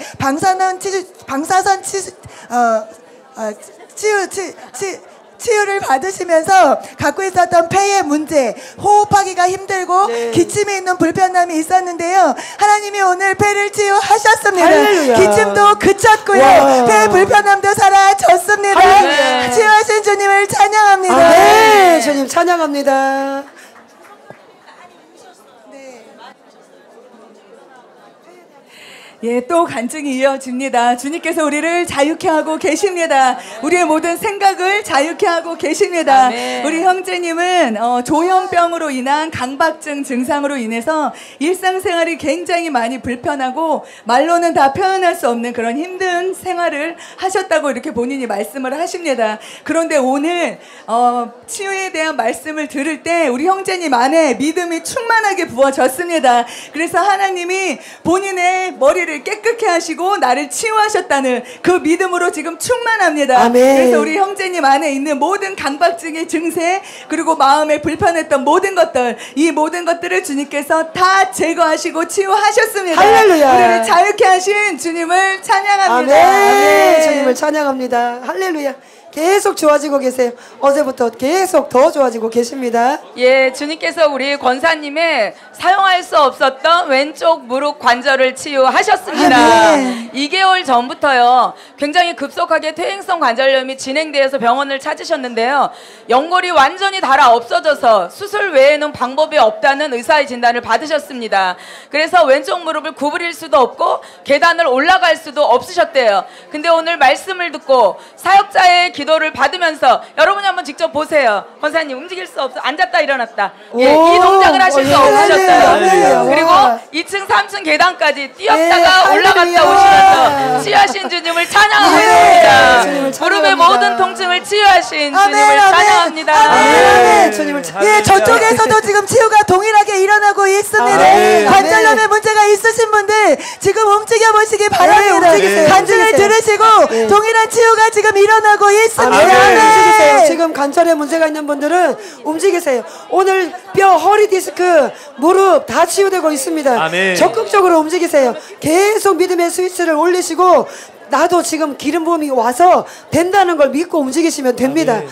치유를 받으시면서 갖고 있었던 폐의 문제, 호흡하기가 힘들고 네. 기침이 있는 불편함이 있었는데요. 하나님이 오늘 폐를 치유하셨습니다. 할렐루야. 기침도 그쳤고요. 와. 폐의 불편함도 사라졌습니다. 할렐루야. 치유하신 주님을 찬양합니다. 네, 주님 찬양합니다. 예, 또 간증이 이어집니다. 주님께서 우리를 자유케 하고 계십니다. 우리의 모든 생각을 자유케 하고 계십니다. 아멘. 우리 형제님은 조현병으로 인한 강박증 증상으로 인해서 일상생활이 굉장히 많이 불편하고 말로는 다 표현할 수 없는 그런 힘든 생활을 하셨다고 이렇게 본인이 말씀을 하십니다. 그런데 오늘 치유에 대한 말씀을 들을 때 우리 형제님 안에 믿음이 충만하게 부어졌습니다. 그래서 하나님이 본인의 머리를 깨끗게 하시고 나를 치유하셨다는 그 믿음으로 지금 충만합니다. 아멘. 그래서 우리 형제님 안에 있는 모든 강박증의 증세 그리고 마음에 불편했던 모든 것들 이 모든 것들을 주님께서 다 제거하시고 치유하셨습니다. 할렐루야. 우리를 자유케 하신 주님을 찬양합니다. 아멘. 주님을 찬양합니다. 할렐루야. 계속 좋아지고 계세요. 어제부터 계속 더 좋아지고 계십니다. 예, 주님께서 우리 권사님의 사용할 수 없었던 왼쪽 무릎 관절을 치유하셨습니다. 아멘. 2개월 전부터요, 굉장히 급속하게 퇴행성 관절염이 진행되어서 병원을 찾으셨는데요. 연골이 완전히 닳아 없어져서 수술 외에는 방법이 없다는 의사의 진단을 받으셨습니다. 그래서 왼쪽 무릎을 구부릴 수도 없고 계단을 올라갈 수도 없으셨대요. 근데 오늘 말씀을 듣고 사역자의 기도를 받으면서 여러분이 한번 직접 보세요. 권사님 움직일 수 없어. 앉았다 일어났다. 예, 오, 이 동작을 하실 수 없으셨어요. 할렐루야. 그리고 와. 2층 3층 계단까지 뛰었다가 네, 올라갔다 할렐루야. 오시면서 치유하신 주님을 네, 찬양합니다. 주님을 무릎의 찬양합니다. 모든 통증을 치유하신 아멘, 주님을 아멘. 찬양합니다. 아멘. 주님을 예, 저쪽에서도 지금 치유가 동일하게 일어나고 있습니다. 아멘. 관절염에 문제가 있으신 분들 지금 움직여 보시기 바랍니다. 움직이세요. 간증을 움직이세요. 들으시고 네. 동일한 치유가 지금 일어나고 있습니다. 움직이세요. 지금 관절에 문제가 있는 분들은 움직이세요. 오늘 뼈, 허리 디스크, 무릎 다 치유되고 있습니다. 아멘. 적극적으로 움직이세요. 계속 믿음의 스위치를 올리시고 나도 지금 기름 부음이 와서 된다는 걸 믿고 움직이시면 됩니다.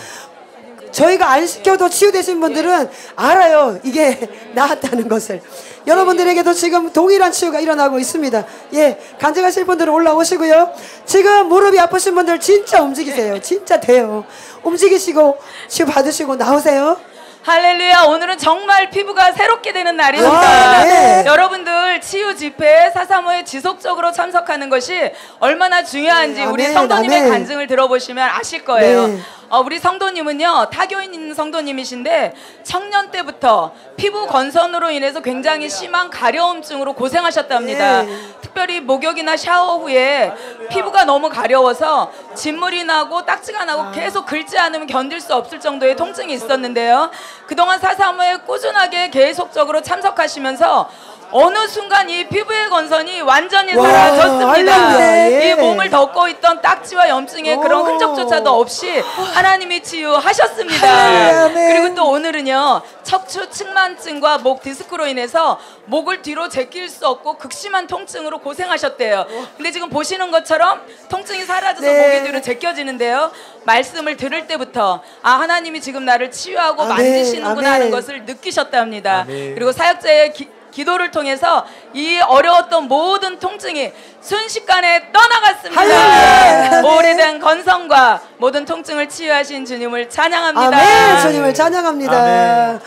저희가 안 시켜도 치유되신 분들은 알아요. 이게 나았다는 것을. 여러분들에게도 지금 동일한 치유가 일어나고 있습니다. 예, 간증하실 분들은 올라오시고요. 지금 무릎이 아프신 분들 진짜 움직이세요. 진짜 돼요. 움직이시고 치유 받으시고 나오세요. 할렐루야. 오늘은 정말 피부가 새롭게 되는 와, 날이었습니다. 네. 여러분들 치유 집회에 435에 지속적으로 참석하는 것이 얼마나 중요한지 네, 우리 아멘, 성도님의 아멘. 간증을 들어보시면 아실 거예요. 네. 우리 성도님은요, 타교인 있는 성도님이신데 청년 때부터 피부 건선으로 인해서 굉장히 심한 가려움증으로 고생하셨답니다. 네. 특별히 목욕이나 샤워 후에 피부가 너무 가려워서 진물이 나고 딱지가 나고 계속 긁지 않으면 견딜 수 없을 정도의 통증이 있었는데요. 그동안 435에 꾸준하게 계속적으로 참석하시면서 어느 순간 이 피부의 건선이 완전히 와, 사라졌습니다. 할렐루야. 예. 이 몸을 덮고 있던 딱지와 염증의 그런 흔적조차도 없이 하나님이 치유하셨습니다. 할렐루야, 아멘. 그리고 또 오늘은요, 척추 측만증과 목 디스크로 인해서 목을 뒤로 제낄 수 없고 극심한 통증으로 고생하셨대요. 근데 지금 보시는 것처럼 통증이 사라져서 네. 목이 뒤로 제껴지는데요. 말씀을 들을 때부터 하나님이 지금 나를 치유하고 아멘, 만지시는구나 하는 아멘. 것을 느끼셨답니다. 그리고 사역자의 기도를 통해서 이 어려웠던 모든 통증이 순식간에 떠나갔습니다. 할렐루야. 오래된 건성과 모든 통증을 치유하신 주님을 찬양합니다. 아멘. 주님을 찬양합니다.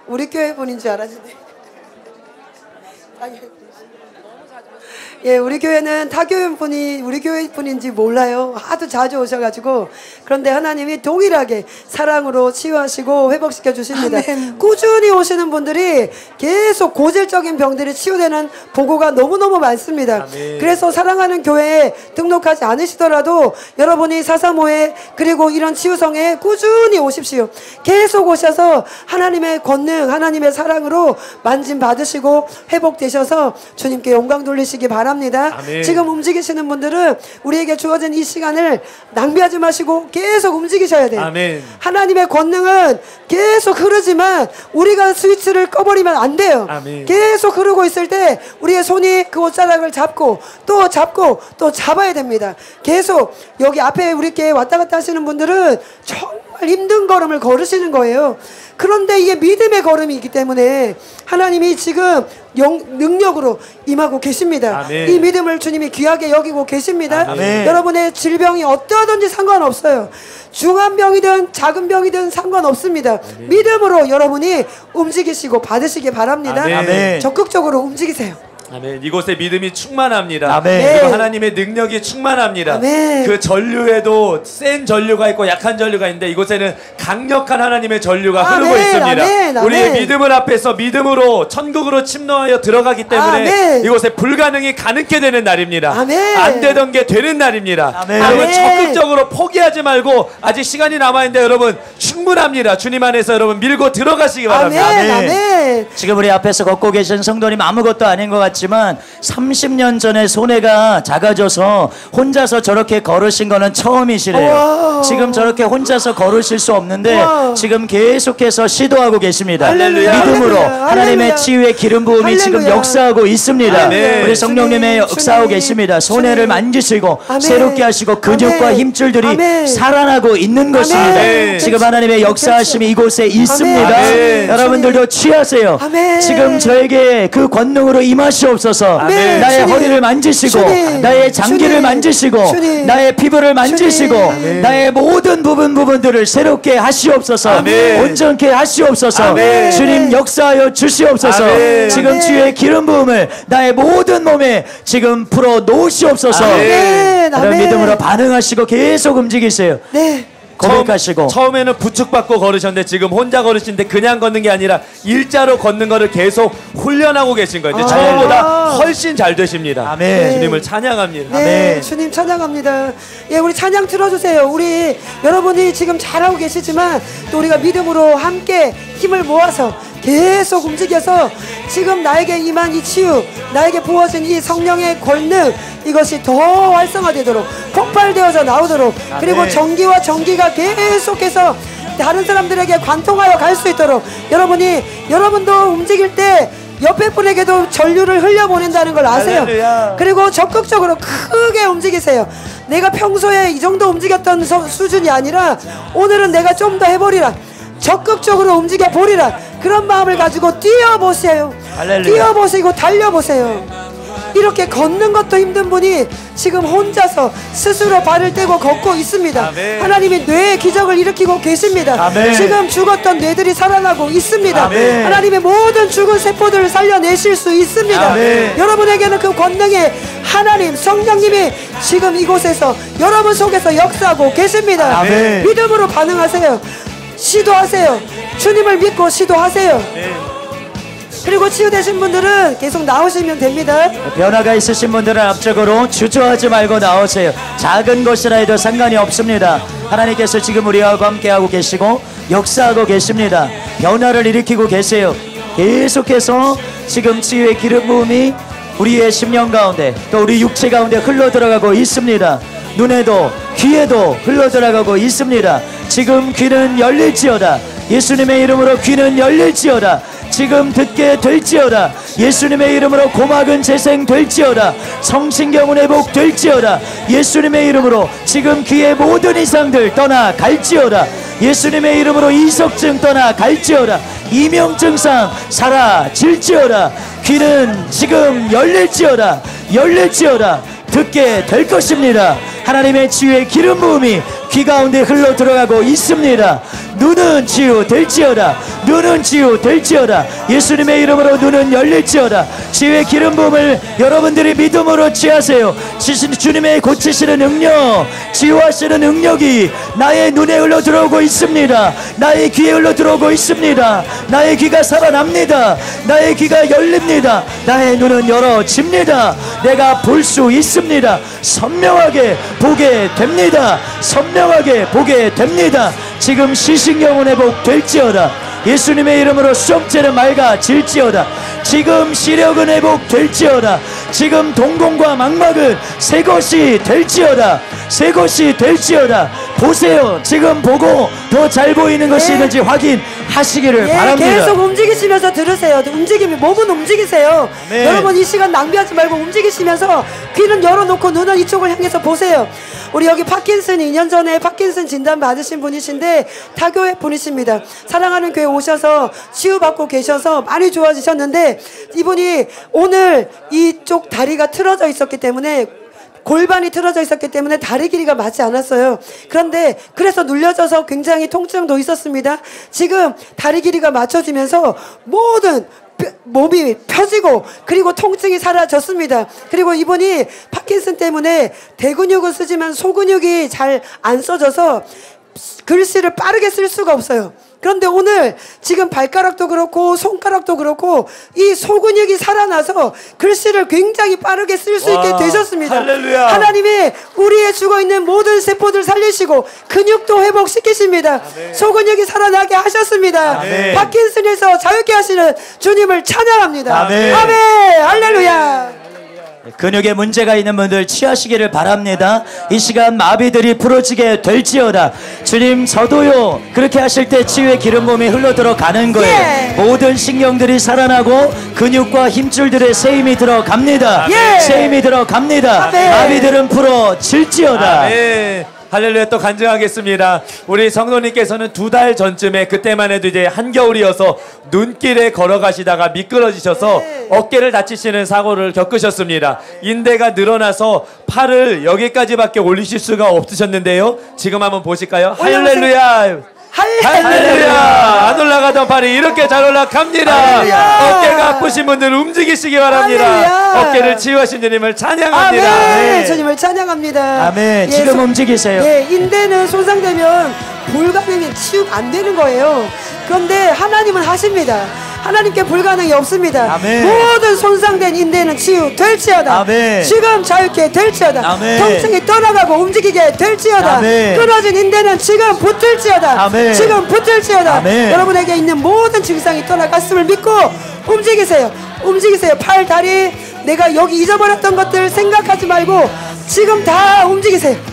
우리 교회 분인 줄 알았는데. 예, 우리 교회는 타 교회 분이 우리 교회 분인지 몰라요. 하도 자주 오셔가지고. 그런데 하나님이 동일하게 사랑으로 치유하시고 회복시켜 주십니다. 꾸준히 오시는 분들이 계속 고질적인 병들이 치유되는 보고가 너무너무 많습니다. 그래서 사랑하는 교회에 등록하지 않으시더라도 여러분이 435회 그리고 이런 치유성에 꾸준히 오십시오. 계속 오셔서 하나님의 권능, 하나님의 사랑으로 만짐 받으시고 회복되셔서 주님께 영광 돌리시기 바랍니다. 아멘. 지금 움직이시는 분들은 우리에게 주어진 이 시간을 낭비하지 마시고 계속 움직이셔야 돼요. 아멘. 하나님의 권능은 계속 흐르지만 우리가 스위치를 꺼버리면 안 돼요. 아멘. 계속 흐르고 있을 때 우리의 손이 그 옷자락을 잡고 또 잡아야 됩니다. 계속 여기 앞에 우리께 왔다 갔다 하시는 분들은 정말 힘든 걸음을 걸으시는 거예요. 그런데 이게 믿음의 걸음이기 때문에 하나님이 지금 능력으로 임하고 계십니다. 아멘. 이 믿음을 주님이 귀하게 여기고 계십니다. 아멘. 여러분의 질병이 어떠하든지 상관없어요. 중한 병이든 작은 병이든 상관없습니다. 믿음으로 여러분이 움직이시고 받으시기 바랍니다. 아멘. 적극적으로 움직이세요. 아멘. 이곳에 믿음이 충만합니다. 아멘. 그리고 하나님의 능력이 충만합니다. 아멘. 그 전류에도 센 전류가 있고 약한 전류가 있는데 이곳에는 강력한 하나님의 전류가 아멘. 흐르고 있습니다. 아멘. 아멘. 우리의 믿음을 앞에서 믿음으로 천국으로 침노하여 들어가기 때문에 아멘. 이곳에 불가능이 가능케 되는 날입니다. 아멘. 안 되던 게 되는 날입니다. 아멘. 여러분 아멘. 적극적으로 포기하지 말고 아직 시간이 남아있는데 여러분 충분합니다. 주님 안에서 여러분 밀고 들어가시기 바랍니다. 아멘. 아멘. 지금 우리 앞에서 걷고 계신 성도님 아무것도 아닌 것 같지만 30년 전에 손해가 작아져서 혼자서 저렇게 걸으신 거는 처음이시래요. 우와. 지금 저렇게 혼자서 걸으실 수 없는데 우와. 지금 계속해서 시도하고 계십니다. 할렐루야. 믿음으로 할렐루야. 하나님의 할렐루야. 치유의 기름 부음이 지금 할렐루야. 역사하고 있습니다. 아멘. 우리 성령님의 주님, 역사하고 주님, 계십니다. 손해를 주님. 만지시고 아멘. 새롭게 하시고 근육과 아멘. 힘줄들이 아멘. 살아나고 있는 것입니다. 아멘. 지금 하나님의 역사하심이 이곳에 있습니다. 아멘. 여러분들도 취하세요. 아멘. 지금 저에게 그 권능으로 임하시옵소서. 아멘. 나의 주님. 허리를 만지시고 주님. 나의 장기를 주님. 만지시고 주님. 나의 피부를 만지시고 주님. 나의 모든 부분들을 새롭게 하시옵소서. 아멘. 온전케 하시옵소서. 아멘. 주님 역사하여 주시옵소서. 아멘. 지금 아멘. 주의 기름 부음을 나의 모든 몸에 지금 풀어 놓으시옵소서. 아멘. 여러분 아멘. 믿음으로 반응하시고 계속 움직이세요. 네. 고백하시고 처음에는 부축받고 걸으셨는데 지금 혼자 걸으시는데 그냥 걷는 게 아니라 일자로 걷는 거를 계속 훈련하고 계신 거예요. 이제 처음보다 훨씬 잘 되십니다. 아멘. 주님을 찬양합니다. 네, 아멘. 주님 찬양합니다. 예, 우리 찬양 틀어주세요. 우리 여러분이 지금 잘하고 계시지만 또 우리가 믿음으로 함께 힘을 모아서 계속 움직여서 지금 나에게 임한 이 치유, 나에게 부어진 이 성령의 권능 이것이 더 활성화되도록 폭발되어서 나오도록 그리고 전기와 전기가 계속해서 다른 사람들에게 관통하여 갈 수 있도록 여러분도 움직일 때 옆에 분에게도 전류를 흘려보낸다는 걸 아세요. 할렐루야. 그리고 적극적으로 크게 움직이세요. 내가 평소에 이 정도 움직였던 수준이 아니라 오늘은 내가 좀 더 해버리라. 적극적으로 움직여 보리라. 그런 마음을 가지고 뛰어보세요. 할렐루야. 뛰어보시고 달려보세요. 이렇게 걷는 것도 힘든 분이 지금 혼자서 스스로 발을 떼고 걷고 있습니다. 아멘. 하나님이 뇌의 기적을 일으키고 계십니다. 아멘. 지금 죽었던 뇌들이 살아나고 있습니다. 아멘. 하나님의 모든 죽은 세포들을 살려내실 수 있습니다. 아멘. 여러분에게는 그 권능의 하나님 성령님이 지금 이곳에서 여러분 속에서 역사하고 계십니다. 아멘. 믿음으로 반응하세요. 시도하세요. 주님을 믿고 시도하세요. 그리고 치유되신 분들은 계속 나오시면 됩니다. 변화가 있으신 분들은 앞쪽으로 주저하지 말고 나오세요. 작은 것이라 해도 상관이 없습니다. 하나님께서 지금 우리와 함께하고 계시고 역사하고 계십니다. 변화를 일으키고 계세요. 계속해서 지금 치유의 기름 부음이 우리의 심령 가운데 또 우리 육체 가운데 흘러 들어가고 있습니다. 눈에도 귀에도 흘러 들어가고 있습니다. 지금 귀는 열릴지어다. 예수님의 이름으로 귀는 열릴지어다. 지금 듣게 될지어다. 예수님의 이름으로 고막은 재생될지어다. 성신경은 회복될지어다. 예수님의 이름으로 지금 귀의 모든 이상들 떠나갈지어다. 예수님의 이름으로 이석증 떠나갈지어다. 이명증상 사라질지어다. 귀는 지금 열릴지어다. 듣게 될 것입니다. 하나님의 치유의 기름 부음이 귀 가운데 흘러 들어가고 있습니다. 눈은 치유될지어다. 예수님의 이름으로 눈은 열릴지어다. 치유의 기름 부음을 여러분들이 믿음으로 취하세요. 주님의 고치시는 능력, 치유하시는 능력이 나의 눈에 흘러 들어오고 있습니다. 나의 귀에 흘러 들어오고 있습니다. 나의 귀가 살아납니다. 나의 귀가 열립니다. 나의 눈은 열어집니다. 내가 볼 수 있습니다. 선명하게 보게 됩니다. 지금 시신경은 회복될지어다. 예수님의 이름으로 수정죄는 맑아질지어다. 지금 시력은 회복될지어다. 지금 동공과 망막은 새 것이 될지어다. 보세요. 지금 보고 더 잘 보이는 것이 있는지 확인하시기를 바랍니다. 계속 움직이시면서 들으세요. 몸은 움직이세요. 여러분 이 시간 낭비하지 말고 움직이시면서 귀는 열어놓고 눈은 이쪽을 향해서 보세요. 우리 여기 파킨슨 2년 전에 파킨슨 진단 받으신 분이신데 타교회 분이십니다. 사랑하는 교회 오셔서 치유받고 계셔서 많이 좋아지셨는데 이분이 오늘 이쪽 다리가 틀어져 있었기 때문에 골반이 틀어져 있었기 때문에 다리 길이가 맞지 않았어요. 그래서 눌려져서 굉장히 통증도 있었습니다. 지금 다리 길이가 맞춰지면서 모든 몸이 펴지고 그리고 통증이 사라졌습니다. 그리고 이분이 파킨슨 때문에 대근육은 쓰지만 소근육이 잘 안 써져서 글씨를 빠르게 쓸 수가 없어요. 그런데 오늘 지금 발가락도 그렇고 손가락도 그렇고 이 소근육이 살아나서 글씨를 굉장히 빠르게 쓸 수 있게 되셨습니다. 할렐루야. 하나님이 우리의 죽어있는 모든 세포들 살리시고 근육도 회복시키십니다. 아멘. 소근육이 살아나게 하셨습니다. 아멘. 파킨슨에서 자유케 하시는 주님을 찬양합니다. 아멘. 할렐루야. 근육에 문제가 있는 분들 취하시기를 바랍니다. 이 시간 마비들이 풀어지게 될지어다. 주님 저도요. 그렇게 하실 때 치유의 기름 부음이 흘러 들어가는 거예요. 모든 신경들이 살아나고 근육과 힘줄들의 새 힘이 들어갑니다. 마비들은 풀어질지어다. 아멘. 할렐루야. 또 간증하겠습니다. 우리 성도님께서는 2달 전쯤에 그때만 해도 이제 한겨울이어서 눈길에 걸어가시다가 미끄러지셔서 어깨를 다치시는 사고를 겪으셨습니다. 인대가 늘어나서 팔을 여기까지밖에 올리실 수가 없으셨는데요. 지금 한번 보실까요? 할렐루야. 안 올라가던 팔이 이렇게 잘 올라갑니다. 어깨가 아프신 분들 움직이시기 바랍니다. 할렐루야. 어깨를 치유하신 주님을 찬양합니다. 아멘. 주님을 찬양합니다. 아멘. 지금 움직이세요. 인대는 손상되면 불가능히 치유가 안 되는 거예요. 그런데 하나님은 하십니다. 하나님께 불가능이 없습니다. 아멘. 모든 손상된 인대는 치유될지어다. 아멘. 지금 자유케 될지어다. 아멘. 통증이 떠나가고 움직이게 될지어다. 아멘. 끊어진 인대는 지금 붙을지어다. 아멘. 지금 붙을지어다. 아멘. 여러분에게 있는 모든 증상이 떠나갔음을 믿고 움직이세요. 팔, 다리, 내가 여기 잊어버렸던 것들 생각하지 말고 지금 다 움직이세요.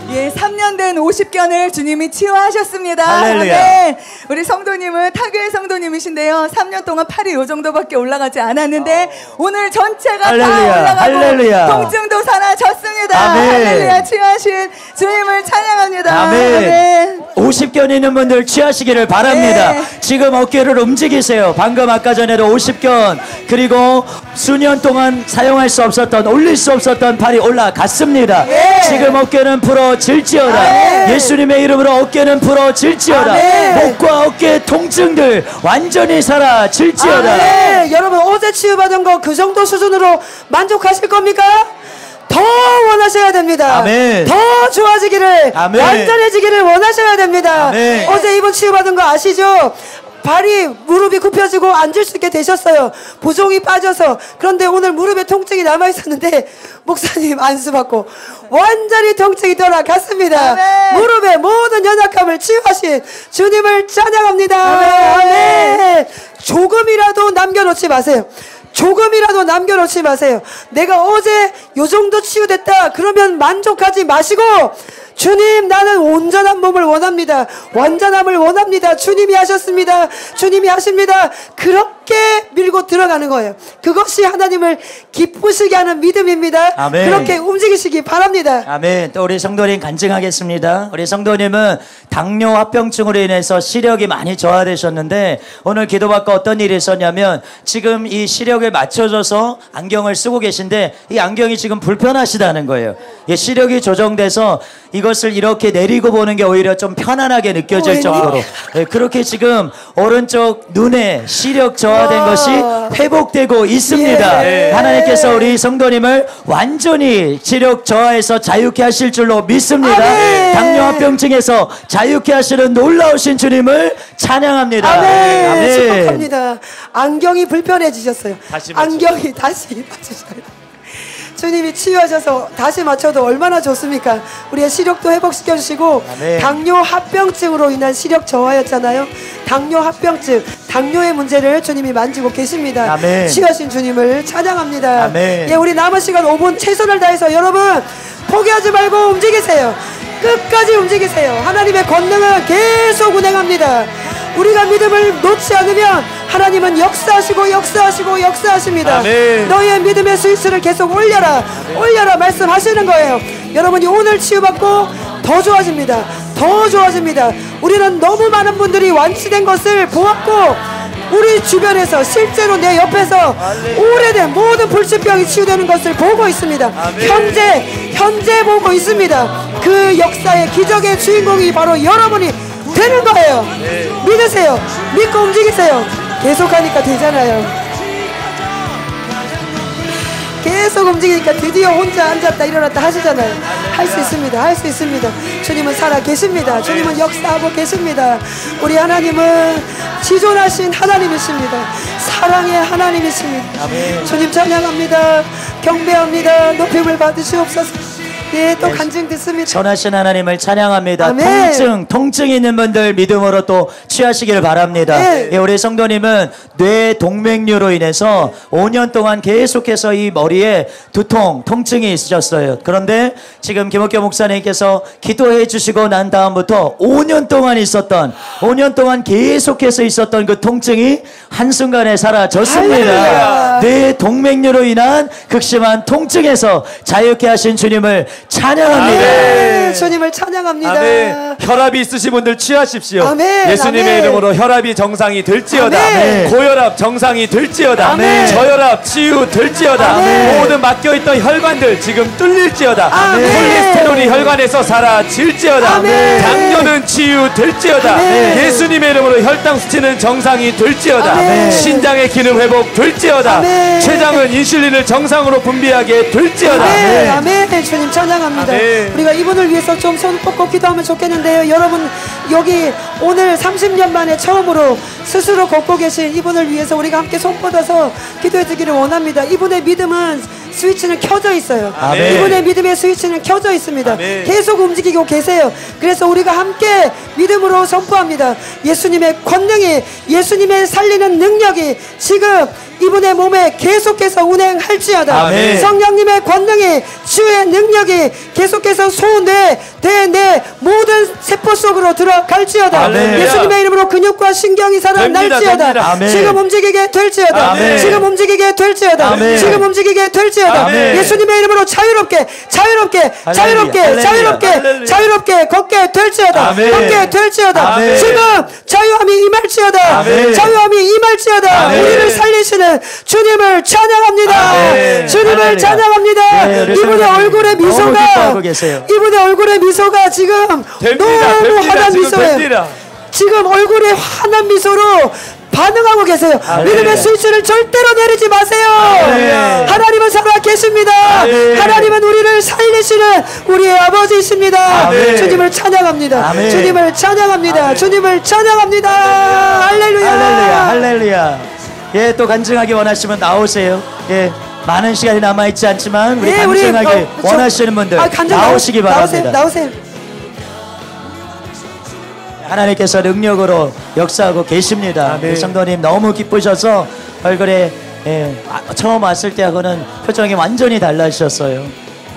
3년 된 50견을 주님이 치유하셨습니다. 할렐루야. 아멘. 우리 성도님은 타교의 성도님이신데요. 3년 동안 팔이 요 정도밖에 올라가지 않았는데 오늘 전체가 할렐루야. 다 올라가고 할렐루야. 통증도 사라졌습니다. 아멘. 할렐루야. 치유하신 주님을 찬양합니다. 아멘. 50견 있는 분들 취하시기를 바랍니다. 네. 지금 어깨를 움직이세요. 방금 아까 전에도 50견 그리고 수년 동안 사용할 수 없었던 올릴 수 없었던 팔이 올라갔습니다. 지금 어깨는 풀어질지어다. 예수님의 이름으로 어깨는 풀어질지어다. 목과 어깨 통증들 완전히 사라질지어다. 여러분 어제 치유받은 거 그 정도 수준으로 만족하실 겁니까? 더 원하셔야 됩니다. 아멘. 더 좋아지기를 아멘. 완전해지기를 원하셔야 됩니다. 아멘. 어제 이분 치유받은 거 아시죠? 발이 무릎이 굽혀지고 앉을 수 있게 되셨어요. 부종이 빠져서. 그런데 오늘 무릎에 통증이 남아있었는데 목사님 안수받고 완전히 통증이 떠나갔습니다. 아멘. 무릎의 모든 연약함을 치유하신 주님을 찬양합니다. 아멘. 조금이라도 남겨놓지 마세요. 내가 어제 요 정도 치유됐다 그러면 만족하지 마시고 주님, 나는 온전한 몸을 원합니다. 완전함을 원합니다. 주님이 하셨습니다. 주님이 하십니다. 그렇게 밀고 들어가는 거예요. 그것이 하나님을 기쁘시게 하는 믿음입니다. 아멘. 그렇게 움직이시기 바랍니다. 아멘. 또 우리 성도님 간증하겠습니다. 우리 성도님은 당뇨 합병증으로 인해서 시력이 많이 저하되셨는데 오늘 기도받고 어떤 일이 있었냐면 지금 이 시력에 맞춰져서 안경을 쓰고 계신데 이 안경이 지금 불편하시다는 거예요. 이 시력이 조정돼서 이것을 이렇게 내리고 보는 게 오히려 좀 편안하게 느껴질 정도로 그렇게 지금 오른쪽 눈에 시력 저하된 것이 회복되고 있습니다. 예. 하나님께서 우리 성도님을 완전히 시력 저하에서 자유케 하실 줄로 믿습니다. 아멘. 당뇨합병증에서 자유케 하시는 놀라우신 주님을 찬양합니다. 아멘. 축복합니다. 안경이 불편해지셨어요. 다시 맞춰. 안경이 다시 맞추셔야 돼요. 주님이 치유하셔서 다시 맞춰도 얼마나 좋습니까? 우리의 시력도 회복시켜 주시고 아멘. 당뇨 합병증으로 인한 시력 저하였잖아요. 당뇨 합병증, 당뇨의 문제를 주님이 만지고 계십니다. 아멘. 치유하신 주님을 찬양합니다. 아멘. 예, 우리 남은 시간 5분 최선을 다해서 여러분 포기하지 말고 움직이세요. 끝까지 움직이세요. 하나님의 권능은 계속 운행합니다. 우리가 믿음을 놓지 않으면 하나님은 역사하십니다. 아멘. 너희의 믿음의 스위치를 계속 올려라. 올려라 말씀하시는 거예요. 여러분이 오늘 치유받고 더 좋아집니다. 더 좋아집니다. 우리는 너무 많은 분들이 완치된 것을 보았고 우리 주변에서 실제로 내 옆에서 오래된 모든 불치병이 치유되는 것을 보고 있습니다. 현재 보고 있습니다. 그 역사의 기적의 주인공이 바로 여러분이 되는 거예요. 믿으세요. 믿고 움직이세요. 계속하니까 되잖아요. 계속 움직이니까 드디어 혼자 앉았다 일어났다 하시잖아요. 할 수 있습니다. 할 수 있습니다. 주님은 살아 계십니다. 주님은 역사하고 계십니다. 우리 하나님은 지존하신 하나님이십니다. 사랑의 하나님이십니다. 주님 찬양합니다. 경배합니다. 높임을 받으시옵소서. 예, 또 간증 듣습니다. 선하신 하나님을 찬양합니다. 아멘. 통증 있는 분들 믿음으로 또 취하시길 바랍니다. 네. 예, 우리 성도님은 뇌 동맥류로 인해서 5년 동안 계속해서 이 머리에 두통, 통증이 있으셨어요. 그런데 지금 김옥교 목사님께서 기도해 주시고 난 다음부터 5년 동안 계속해서 있었던 그 통증이 한순간에 사라졌습니다. 할렐루야. 뇌 동맥류로 인한 극심한 통증에서 자유케 하신 주님을 찬양합니다. 네, 주님을 찬양합니다. 아멘. 혈압이 있으신 분들 취하십시오. 아멘. 예수님의 아멘. 이름으로 혈압이 정상이 될지어다. 아멘. 고혈압 정상이 될지어다. 아멘. 저혈압 치유 될지어다. 아멘. 모든 막혀있던 혈관들 지금 뚫릴지어다. 아멘. 콜레스테롤이 혈관에서 사라질지어다. 아멘. 당뇨는 치유될지어다. 아멘. 예수님의 이름으로 혈당 수치는 정상이 될지어다. 아멘. 신장의 기능 회복 될지어다. 아멘. 췌장은 인슐린을 정상으로 분비하게 될지어다. 아멘. 아멘. 주님 찬양합니다. 아멘. 우리가 이분을 위해서 좀 손 뻗고 기도하면 좋겠는데요. 여러분 여기 오늘 30년 만에 처음으로 스스로 걷고 계신 이분을 위해서 우리가 함께 손 뻗어서 기도해 주기를 원합니다. 이분의 믿음은 스위치는 켜져 있어요. 아멘. 이분의 믿음의 스위치는 켜져 있습니다. 아멘. 계속 움직이고 계세요. 그래서 우리가 함께 믿음으로 선포합니다. 예수님의 권능이, 예수님의 살리는 능력이 지금 이분의 몸에 계속해서 운행할지어다. 아멘. 성령님의 권능이, 주의 능력이 계속해서 소뇌, 대뇌 모든 세포 속으로 들어갈지어다. 할렐루야. 예수님의 이름으로 근육과 신경이 살아날지어다. 됩니다. 아멘. 지금 움직이게 될지어다. 아멘. 지금 움직이게 될지어다. 아멘. 지금 움직이게 될지어다. 아멘. 예수님의 이름으로 자유롭게 할렐루야. 자유롭게 걷게 될지어다. 아멘. 걷게 될지어다. 아멘. 지금 자유함이 임할지어다. 아멘. 자유함이 임할지어다. 아멘. 우리를 살리시는 주님을 찬양합니다. 아멘. 주님을 할렐루야. 찬양합니다. 네, 우리 이분의 성도님 얼굴의 너무 미소가 기뻐하고 계세요. 이분의 얼굴의 미소가 지금 너무 환한 지금 미소예요. 됩니다. 지금 얼굴에 환한 미소로 반응하고 계세요. 믿음의 스위치를 절대로 내리지 마세요. 하나님은 살아 계십니다. 아멘. 하나님은 우리를 살리시는 우리의 아버지이십니다. 아멘. 주님을 찬양합니다. 아멘. 주님을 찬양합니다. 주님을 찬양합니다. 할렐루야. 할렐루야. 예, 또 간증하기 원하시면 나오세요. 예, 많은 시간이 남아있지 않지만 우리 간증하기 원하시는 분들 나오시기 바랍니다. 나오세요. 하나님께서 능력으로 역사하고 계십니다. 아멘. 우리 성도님 너무 기쁘셔서 얼굴에 처음 왔을 때하고는 표정이 완전히 달라지셨어요.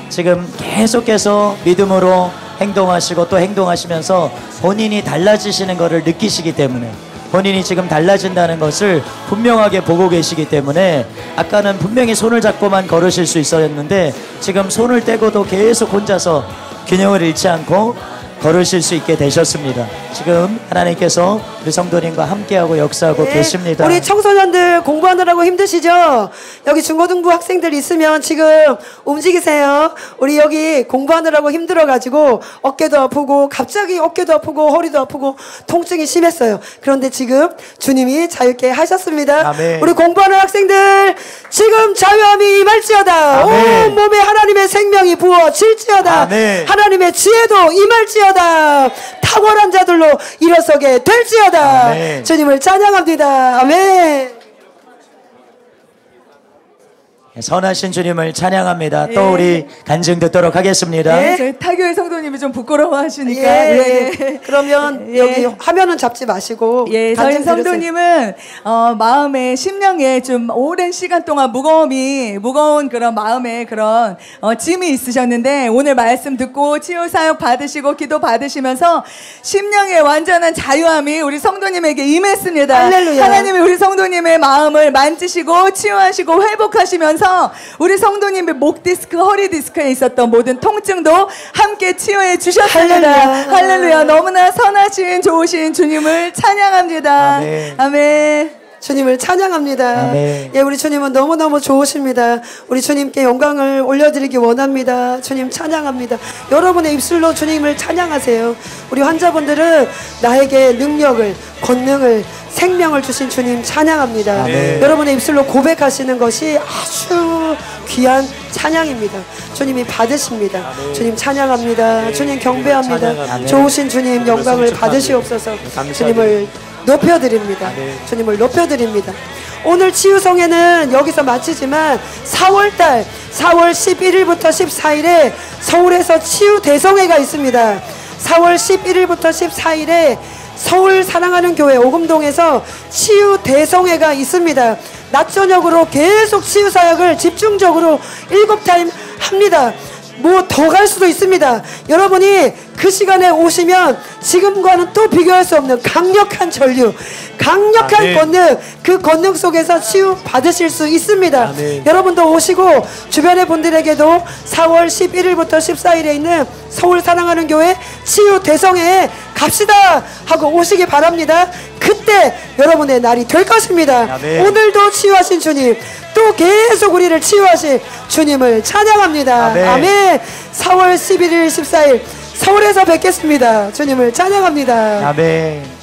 지금 계속해서 믿음으로 행동하시고 또 행동하시면서 본인이 달라지시는 것을 느끼시기 때문에, 본인이 지금 달라진다는 것을 분명하게 보고 계시기 때문에, 아까는 분명히 손을 잡고만 걸으실 수 있었는데 지금 손을 떼고도 계속 혼자서 균형을 잃지 않고 걸으실 수 있게 되셨습니다. 지금 하나님께서 우리 성도님과 함께하고 역사하고 계십니다. 우리 청소년들 공부하느라고 힘드시죠? 여기 중고등부 학생들 있으면 지금 움직이세요. 우리 여기 공부하느라고 힘들어가지고 어깨도 아프고 갑자기 어깨도 아프고 허리도 아프고 통증이 심했어요. 그런데 지금 주님이 자유케 하셨습니다. 아멘. 우리 공부하는 학생들 지금 자유함이 임할지어다. 아멘. 온 몸에 하나님의 생명이 부어질지어다. 아멘. 하나님의 지혜도 임할지어다. 탁월한 자들로 일어서게 될지어다. 아멘. 주님을 찬양합니다. 아멘. 선하신 주님을 찬양합니다. 또 우리 간증 듣도록 하겠습니다. 네. 저희 타교의 성도님이 좀 부끄러워하시니까. 그러면 여기 화면은 잡지 마시고 예, 저희 간증 들으세요. 성도님은 마음에 심령에 좀 오랜 시간 동안 무거운 그런 마음에 그런 짐이 있으셨는데, 오늘 말씀 듣고 치유 사역 받으시고 기도 받으시면서 심령의 완전한 자유함이 우리 성도님에게 임했습니다. 할렐루야. 하나님이 우리 성도님의 마음을 만지시고 치유하시고 회복하시면서 우리 성도님의 목 디스크, 허리 디스크에 있었던 모든 통증도 함께 치유해 주셨습니다. 할렐루야. 할렐루야. 너무나 선하신 좋으신 주님을 찬양합니다. 아멘. 아멘. 주님을 찬양합니다. 아멘. 예, 우리 주님은 너무너무 좋으십니다. 우리 주님께 영광을 올려드리기 원합니다. 주님 찬양합니다. 여러분의 입술로 주님을 찬양하세요. 우리 환자분들은 나에게 능력을, 권능을, 생명을 주신 주님 찬양합니다. 아멘. 여러분의 입술로 고백하시는 것이 아주 귀한 찬양입니다. 주님이 받으십니다. 주님 찬양합니다. 주님 경배합니다. 찬양합니다. 좋으신 주님 영광을 받으시옵소서. 주님을 높여드립니다. 주님을 높여드립니다. 오늘 치유성회는 여기서 마치지만 4월달 4월 11일부터 14일에 서울에서 치유 대성회가 있습니다. 4월 11일부터 14일에 서울 사랑하는 교회 오금동에서 치유 대성회가 있습니다. 낮 저녁으로 계속 치유 사역을 집중적으로 7타임 합니다. 뭐 더 갈 수도 있습니다. 여러분이 그 시간에 오시면 지금과는 또 비교할 수 없는 강력한 전류, 강력한 권능, 그 권능 속에서 치유 받으실 수 있습니다. 여러분도 오시고 주변의 분들에게도 4월 11일부터 14일에 있는 서울 사랑하는 교회 치유 대성회에 갑시다 하고 오시기 바랍니다. 그때 여러분의 날이 될 것입니다. 오늘도 치유하신 주님, 또 계속 우리를 치유하실 주님을 찬양합니다. 아멘. 4월 11일 14일 서울에서 뵙겠습니다. 주님을 찬양합니다. 아멘.